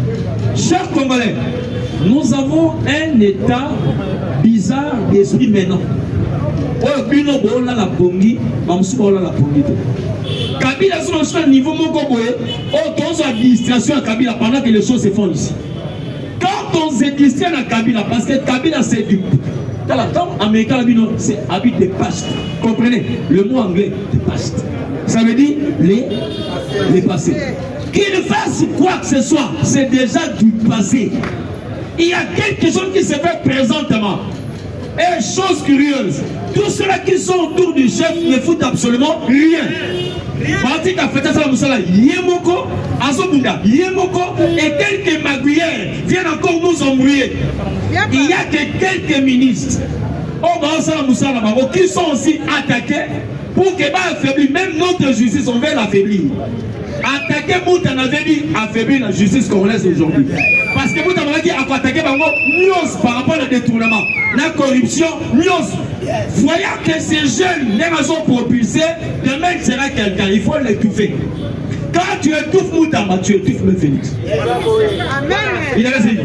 Speaker 4: Chers Congolais, nous avons un état bizarre d'esprit maintenant. Oh, Bino Bola la Pongi, Mamsoubola la Pongi. Kabila sur un niveau Mokoboé, oh, dans l'administration à Kabila pendant que les choses se font ici. Quand on se distrait à Kabila, parce que Kabila c'est du. Quand américain c'est habit de past. Comprenez le mot anglais de past. Ça veut dire les passés. Qu'il fasse quoi que ce soit, c'est déjà du passé. Il y a quelque chose qui se fait présentement. Et chose curieuse, tous ceux-là qui sont autour du chef ne foutent absolument rien. Et quelques magouillères viennent encore nous embrouiller. Il n'y a que quelques ministres qui sont aussi attaqués Pour que va affaiblir, même notre justice, on veut l'affaiblir. Attaquer Mouta avait dit affaiblir la justice congolaise aujourd'hui. Parce que Mouta a dit attaquer par rapport au détournement, la corruption, voyant que ces jeunes, les raisons propulsées, demain sera quelqu'un, il faut l'étouffer. Quand tu étouffes Moutamba, tu étouffes le Félix. Il avait dit.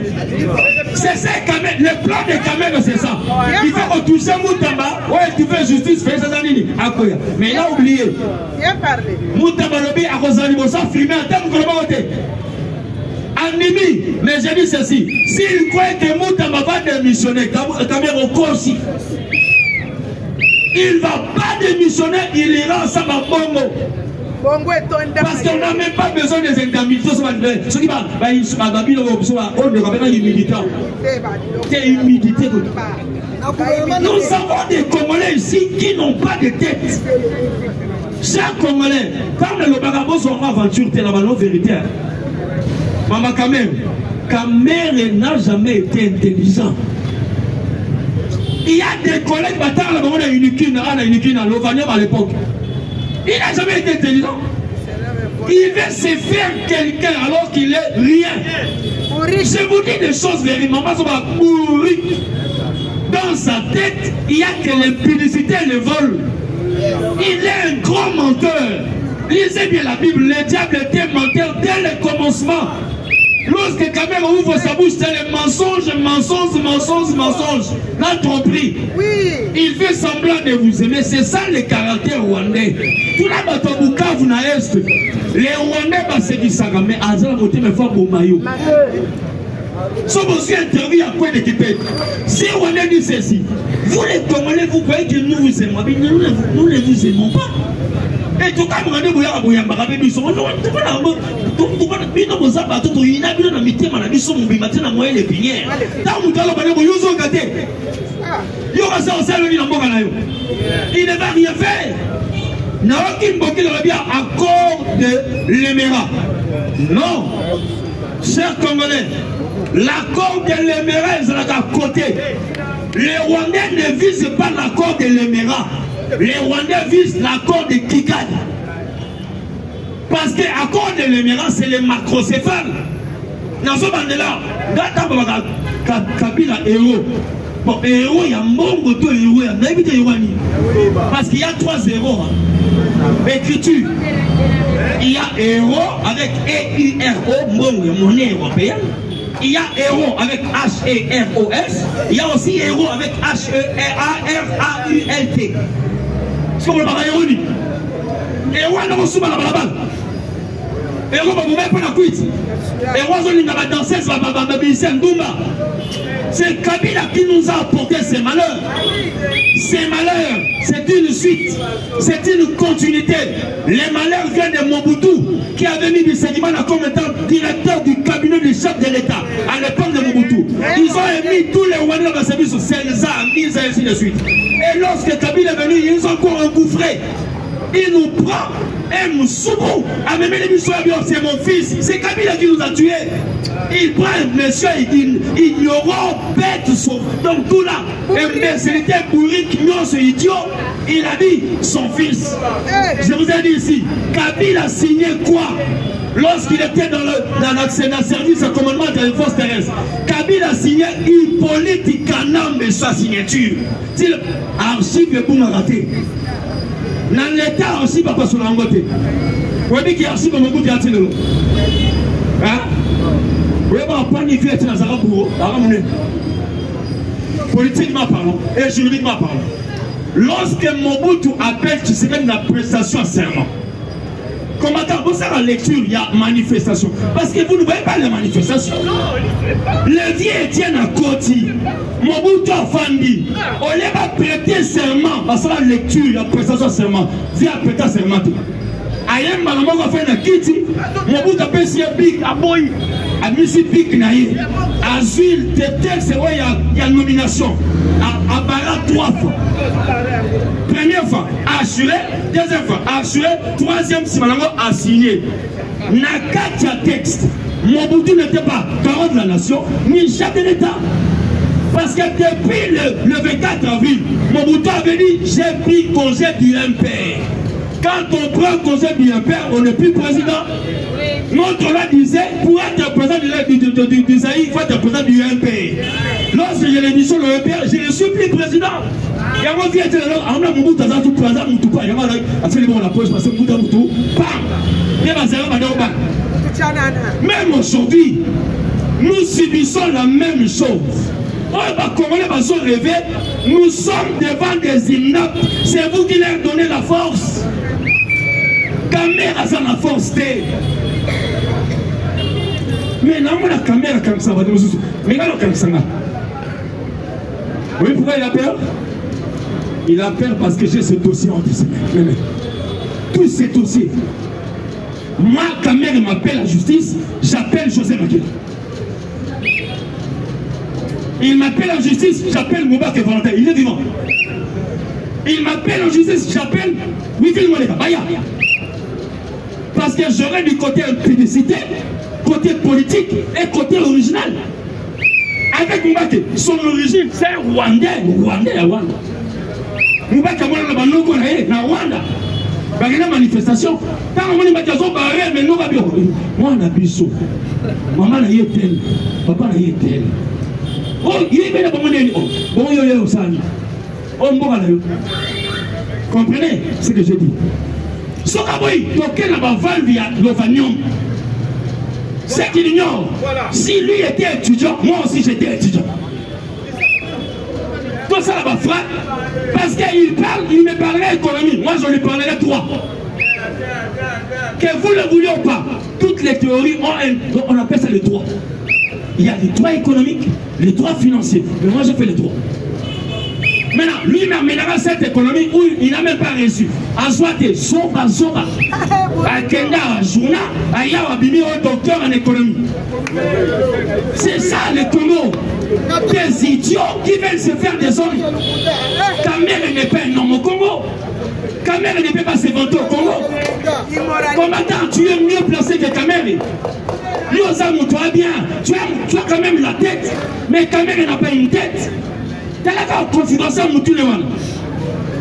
Speaker 4: C'est ça, le plan de Kamel, c'est ça. Il faut retoucher Moutamba, ouais, tu fais justice, fais ça, mais il a oublié. Moutamba Lobi a Rosali Bossa filmé en termes de côté. Animi, mais j'ai dit ceci. S'il croit que Moutamba va démissionner, Kamel aussi. Il ne va pas démissionner, il ira ensemble à Bongo. Parce qu'on n'a même pas besoin des indemnités. Ceux qui parlent, c'est humidité. Nous avons des Congolais ici qui n'ont pas de tête. Chers Congolais, quand le Bagabo sont en aventure, c'est la vérité. Maman Kamer n'a jamais été intelligent. Il y a des collègues qui ont été à l'Ovania à l'époque. Il n'a jamais été intelligent. Il veut se faire quelqu'un alors qu'il est rien. Je vous dis des choses véritablement. Dans sa tête, il n'y a que l'impudicité et le vol. Il est un grand menteur. Lisez bien la Bible. Le diable était menteur dès le commencement. Lorsque Kamel ouvre sa bouche, c'est le mensonge, la tromperie. Oui. Il fait semblant de vous aimer. C'est ça le caractère rwandais. Tout là, vous n'avez est. Les Rwandais, c'est qui s'agame. Mais à la côté, mais faut pour maillot. Si vous avez interviewé à quoi d'équiper, si Rwandais dit ceci, vous les Congolais, vous croyez que nous vous aimons, mais nous ne vous aimons pas. Et tout cas, vous avez dit, il ne va rien faire. Il n'y a aucune banque qui aurait bien accord de l'Émirat. Non, chers Congolais, l'accord de l'Émirat est à côté. Les Rwandais ne visent pas l'accord de l'Émirat. Les Rwandais visent l'accord de Kigali. Parce que l'accord de l'Émirat, c'est les macrocéphales. Dans ce bande-là, Kabila héros. Bon, héros, il y a Mbongo, tout héros, il y a Naïbité Héroani. Parce qu'il y a 3 héros. Écriture. Il y a héros avec E-I-R-O, Mbongo, monnaie européenne. Il y a héros avec H-E-R-O-S. Il y a aussi héros avec H-E-R-A-R-A-U-L-T. C'est comme le barra héroïne. Héros, on a souba la balabal. Héros, on va pas la cuite. Héros, on a la danseuse, on va bénisser un Doumba. C'est Kabila qui nous a apporté ces malheurs. Ces malheurs, c'est une suite, c'est une continuité. Les malheurs viennent de Mobutu, qui avait mis Bisséguimana comme étant directeur du cabinet du chef de l'État à l'époque de Mobutu. Ils ont émis tous les Rwandais dans le service sur Célza, Mise et ainsi de suite. Et lorsque Kabila est venu, ils ont encore engouffré. Il nous prend un Moussoubou. À même les c'est mon fils. C'est Kabila qui nous a tués. Il prend un monsieur ignorant, bête, donc tout là. Imbécilité, bourrique, ce idiot. Il a dit son fils. Je vous ai dit ici, Kabila a signé quoi? Lorsqu'il était dans le service de commandement de la force terrestre, Kabila a signé Hippolyte Kanam de sa signature. C'est l'archive pour me rater. Dans l'état aussi, papa sur l'angoté. Vous voyez qu'il y a aussi comme un bout de yatinelo. Hein? Vous voyez, on planifier dans un bourreau, politiquement parlant et juridiquement parlant. Lorsque Mobutu appelle Tshisekedi la prestation à serment, combattant, vous savez, la lecture, il y a manifestation. Parce que vous ne voyez pas les manifestations. Le vieux Étienne a Koti, Mobutu a Fandi, on les va prêter serment. Parce que la lecture, il y a prestation à serment. Via prêter serment. Ayem Malamon va faire un kiti, Mobutu a fait un pic, à boy, à Missi Pic Naïe. Asile, Tété, c'est vrai, il y a nomination. À Bara 3 fois. Première fois, assuré. Deuxième fois, assuré. Troisième, si Malango a signé. Nakatia texte. Mobutu n'était pas garant de la nation, ni chef de l'État. Parce que depuis le 24 avril, Mobutu avait dit j'ai pris congé du MPR. Quand on prend congé du MPR, on n'est plus président. Notre loi disait pour être président du Zaïre, il faut être président du MPR. Lorsque j'ai l'ai mis sur le MPR, je ne suis plus président. Il y a un qui était là, on a Mobutu dans tout président, Mobutu pas. Il y a un qui a fait la pause parce que Mobutu a Mobutu. Même aujourd'hui, nous subissons la même chose. Nous sommes devant des inaptes. C'est vous qui leur donnez la force. Caméra a la force. Mais non, la caméra comme ça va nous. Mais là, comme ça. Oui, pourquoi il a peur? Il a peur parce que j'ai ce dossier en dessous. Tous ces dossiers. Moi, quand mère m'appelle la justice, j'appelle José Makila. Il m'appelle en justice, j'appelle Moubak et Valentin. Il est vivant. Il m'appelle en justice, j'appelle Wikil Moleka. Baya. Parce que j'aurai du côté publicité, côté politique et côté original. Avec Moubak, son origine, c'est Rwandais. Rwandais à Rwanda. Moubak a na Rwanda. Dans la manifestation, quand on a dit mais nous moi on a biso, maman a été tel, papa a été tel. Oh, il est bien bon yo sani. Oh mbona comprenez ce que je dis. Sokaboy, toqué la baval via l'ovanium. C'est qu'il ignore. Si lui était étudiant, moi aussi j'étais étudiant. Tout ça là-bas, frère, parce qu'il parle, il me parlerait économie, moi je lui parlerai droit. Que vous le vouliez ou pas, toutes les théories ont on appelle ça le droit. Il y a les droits économiques, les droits financiers, mais moi je fais les droits. Maintenant, lui m'amènera cette économie où il n'a même pas reçu. Azwate, Zora, Akenda, Jouna, Ayawa, Bimi, docteur en économie. C'est ça le Congo. Des idiots qui veulent se faire des hommes. Ta mère n'est pas un homme au Congo. Ta mère ne peut pas se vanter au Congo. Combattant, tu es mieux placé que ta mère. Lui, toi bien, tu as quand même la tête, mais ta mère n'a pas une tête. Tu as la confidentielle,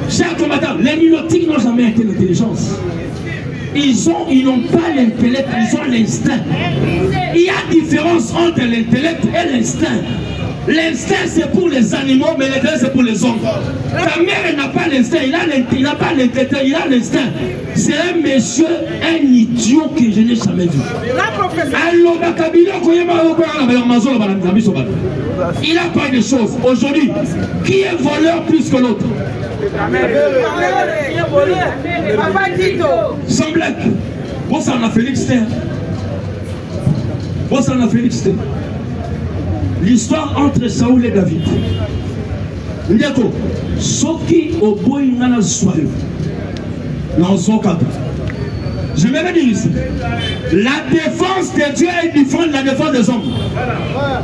Speaker 4: chers combattants, les nilotiques n'ont jamais été l'intelligence. Ils n'ont pas l'intellect, ils ont l'instinct. Il y a différence entre l'intellect et l'instinct. L'instinct c'est pour les animaux, mais l'intellect c'est pour les hommes. Ta mère n'a pas l'instinct, il n'a pas l'intellect, il a l'instinct. C'est un monsieur, un idiot que je n'ai jamais vu. Il a pas de choses. Aujourd'hui, qui est voleur plus que l'autre? Semblait. Bon, ça en a Félix Terre. Bon, ça en a Félix Terre. L'histoire entre Saoul et David. Ndeko, Soki Oboy Nana Soyo. Dans son cadre. Je vais dire ici. La défense de Dieu est différente de la défense des hommes.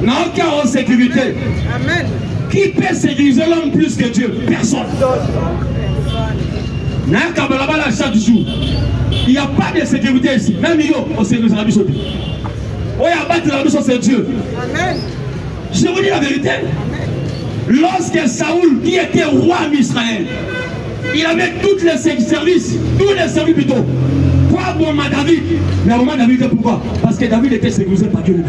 Speaker 4: N'a aucun sécurité. Amen. Qui peut sécuriser l'homme plus que Dieu? Personne. Chaque jour. Il n'y a pas de sécurité ici. Même yo, on sécurise la biche. On y a battu la biche, c'est Dieu. Amen. Je vous dis la vérité. Lorsque Saoul, qui était roi d'Israël, il avait tous les services plutôt. Pourquoi bon David? Mais au moins David, pourquoi? Parce que David était sécurisé par Dieu.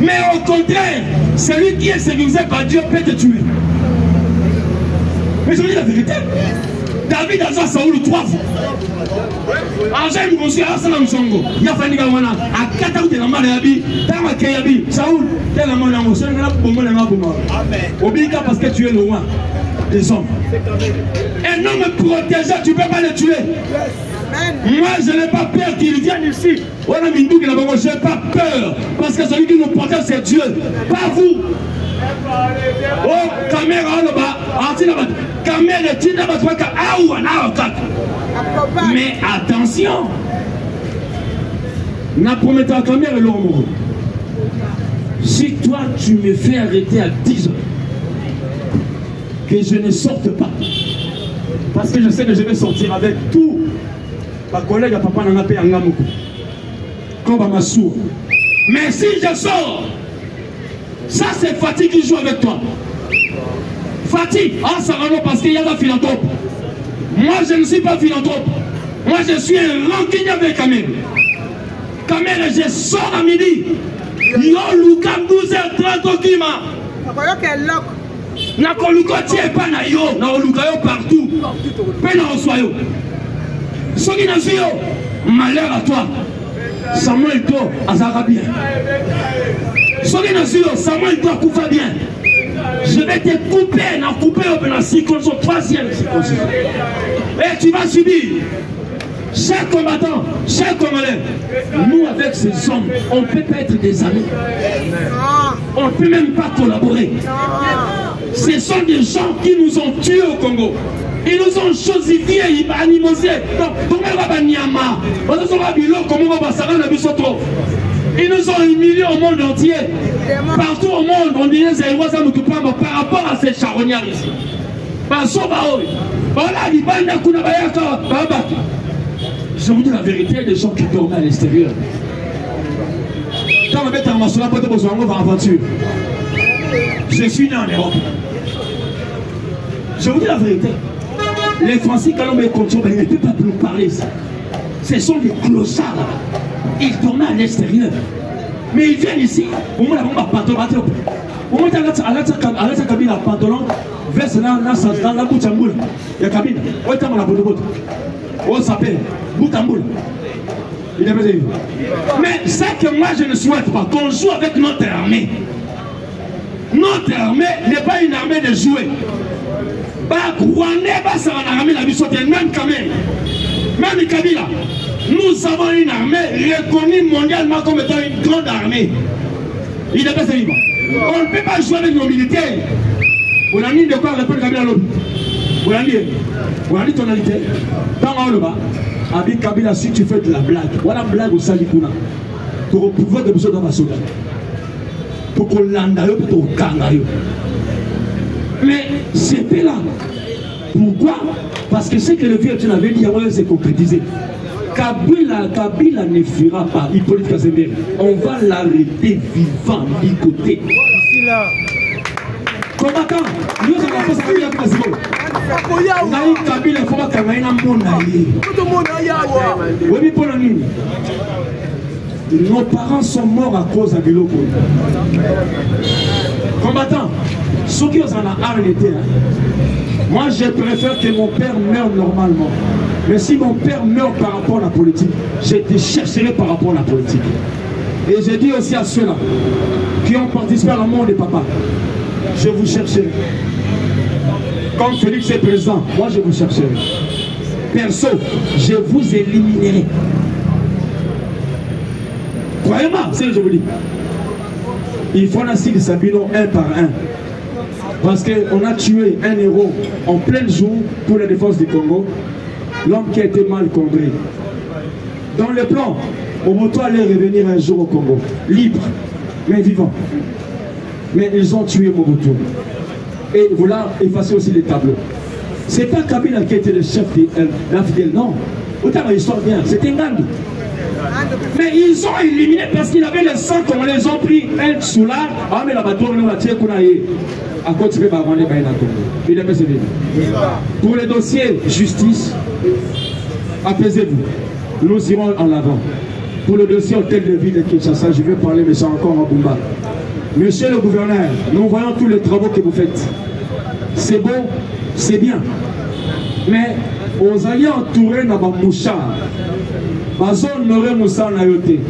Speaker 4: Mais au contraire, celui qui est sécurisé par Dieu peut te tuer. Mais je vous dis la vérité. David a Saoul 3 fois. Il a fallu à 4 ans de la Malabi, Saoul, parce que tu es le roi des hommes. Un homme protégé, tu ne peux pas le tuer. Moi, je n'ai pas peur qu'il vienne ici. Je n'ai pas peur. Parce que celui qui nous protège, c'est Dieu. Pas vous. Oh, caméra, mais attention. Na promettant à caméra l'homme. Si toi, tu me fais arrêter à 10 heures, que je ne sorte pas, parce que je sais que je vais sortir avec tout ma collègue à papa n'a pas un comme ma sourd. Mais si je sors, Ça, c'est Fatih qui joue avec toi. Fatih, ah, ça va parce qu'il y a un philanthrope. Moi, je ne suis pas philanthrope. Moi, je suis un rancunier avec Kamel. Kamel, je sors à midi. Yo, Lucam 12h30 au Kima. Na koluka tie pas na yo, na oluka yo partout. Pe na osoyo. Soki na yo, malheur à toi. Samuel to azaka bien. Soki na yo, Samuel to akufa bien. Je vais te couper, na couper au na circoncision, troisième circoncision. Et tu vas subir. Chers combattants, chers Congolais, nous avec ces hommes, on ne peut pas être des amis. On ne peut même pas collaborer. Ce sont des gens qui nous ont tués au Congo. Ils nous ont chosifiés, animosés. Ils nous ont humiliés au monde entier. Partout au monde, on dirait que par rapport à ces charognards ici. Je vous dis la vérité, il y a des gens qui dorment à l'extérieur. Quand on met en maçon, on va en aventure. Je suis né en Europe. Je vous dis la vérité. Les Français, quand on met contrôle, ils ne peuvent pas nous parler ça. Ce sont des clochards. Ils dorment à l'extérieur. Mais ils viennent ici. Au moins, on va pantalon. Au moins, on a pantalon. Veste dans la bouche à moule. Il y a cabine. On est dans la boule. On s'appelle Boutamboul. Mais c'est que moi je ne souhaite pas qu'on joue avec notre armée. Notre armée n'est pas une armée de jouer. Même Kamel, même Kabila, nous avons une armée reconnue mondialement comme étant une grande armée. Il n'est pas sérieux. On ne peut pas jouer avec nos militaires. On a mis de quoi répondre Kabila l'autre. On a dit tonalité. Dans le bas, Abi Kabila, si tu fais de la blague, voilà blague au Salikuna. Pour pouvoir de besoin dans ma soda. Pour qu'on l'andaille, pour qu'on kangaille. Mais c'était là. Pourquoi? Parce que c'est que le vieux avait dit, c'est concrétisé. Kabila ne fuira pas. Hippolyte Kazembe. On va l'arrêter vivant, ligoté. Combattant, nous avons fait ça Kabila Kazembe. Kabila, il faut pas qu'il y ait un monde ailleurs. Nos parents sont morts à cause de Biloko. Combattant, ceux qui en ont arrêté, moi je préfère que mon père meure normalement. Mais si mon père meurt par rapport à la politique, je te chercherai par rapport à la politique. Et je dis aussi à ceux-là qui ont participé à la mort de papa, je vous chercherai. Comme Félix est président, moi je vous chercherai. Perso, je vous éliminerai. Croyez-moi, c'est ce que je vous dis. Il faut ainsi Sabino un par un. Parce qu'on a tué un héros en plein jour pour la défense du Congo. L'homme qui a été mal comblé. Dans le plan, Mobutu allait revenir un jour au Congo. Libre, mais vivant. Mais ils ont tué Mobutu. Et voilà, effacer aussi les tableaux. C'est pas Kabila qui était le chef de l'AFDL, non. Autant l'histoire bien, c'était Ngandu. Mais ils ont éliminé parce qu'il avait le sang qu'on les ont pris un soulard. Ah mais la bateau nous a tiré qu'on a eu. À côté de Baronne il est passé. Pour le dossier justice, apaisez-vous. Nous irons en avant. Pour le dossier hôtel de ville de Kinshasa, je vais parler, mais c'est encore en Bumba. Monsieur le gouverneur, nous voyons tous les travaux que vous faites. C'est beau, c'est bien. Mais vous allez entourer dans ma mouchard. Ma zone n'aurait moussa en ayoté.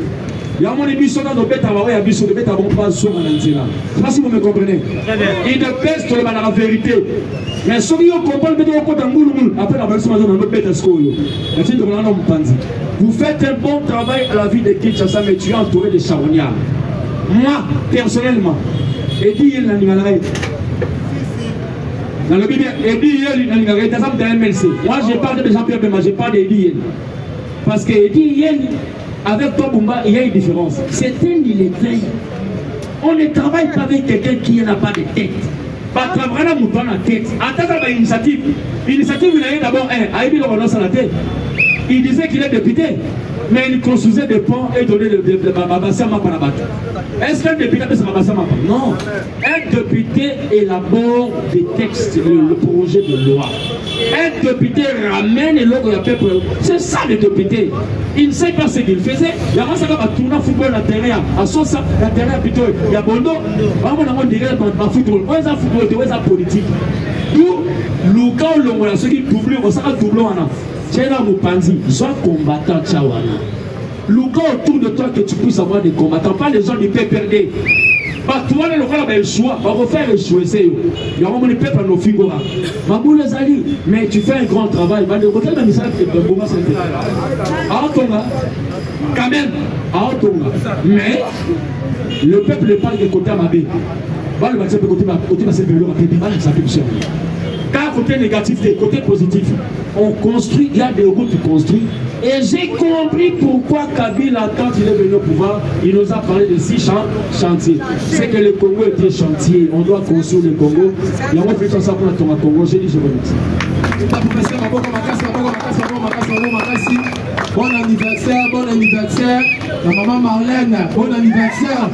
Speaker 4: Il y a mon émission dans nos bêtes à voir, il y a biso de bêtes à bon pas sur ma nanzela. Je ne sais pas si vous me comprenez. Il ne pèse sur la vérité. Mais ceux qui comprennent que après la version de notre bête à ce vous faites un bon travail à la vie de Kinshasa, mais tu es entouré de charognards. Moi, personnellement, et dit il n'a pas dans le Bible, Eddie Yel n'a pas MLC. Moi, je parle de Jean-Pierre Bema, je parle d'Eddie Yel. Parce que Eddie Yel, avec toi, Bumba, il y a une différence. C'est un illettré. On ne travaille pas avec quelqu'un qui n'a pas de tête. Pas travailler à mouton à tête. Attends, une initiative. L'initiative, il a eu d'abord un. Il disait qu'il est député.
Speaker 5: mais il construisait des ponts et donnait des babassama par la bateau. Est-ce qu'un député peut se babassama? Non. Un député élabore des textes, le projet de loi. Un député ramène le logo du peuple. C'est ça le député. Il ne sait pas ce qu'il faisait. Il y a un tournoi football la terrain. À son ça, la terrain plutôt. Il y a Bondo. On dirait dans football. On est en football, on est en politique. D'où Luka Olongola, ceux qui doublent, on s'en double. Tchéna Moupanzi, sois combattant Tchawana. Luka autour de toi que tu puisses avoir des combattants, pas les gens du PPRD. Bah, toi, le roi a le choix, on va faire échouer. Il y a un moment peuple à nos figures. Mamou les alliés, mais tu fais un grand travail. Bah, le côté de l'islam, c'est un bon moment. Quand même, mais le peuple n'est pas de côté à ma baie. Bah, le bâtiment côté à ses vélos, à Pépi, ça peut se faire. Car côté négatif, des côtés positifs, on construit, il y a des routes qui construisent. Et j'ai compris pourquoi Kabila, quand il est venu au pouvoir, il nous a parlé de 6 chantiers. C'est que le Congo était chantier. On doit construire le Congo. Il y a un peu de ça pour le Congo. J'ai dit, je vous remercie.
Speaker 3: Bon anniversaire, la maman Marlène, bon anniversaire.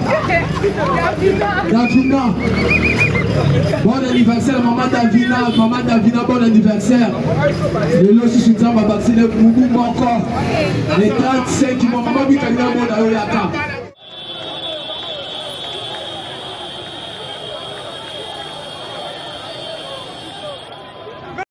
Speaker 3: Davina. Bon anniversaire, maman Davina, bon anniversaire. Le losi soutien m'a vacciné, Mougou encore. Les 35 qui m'ont maman vu qu'il y a un bon à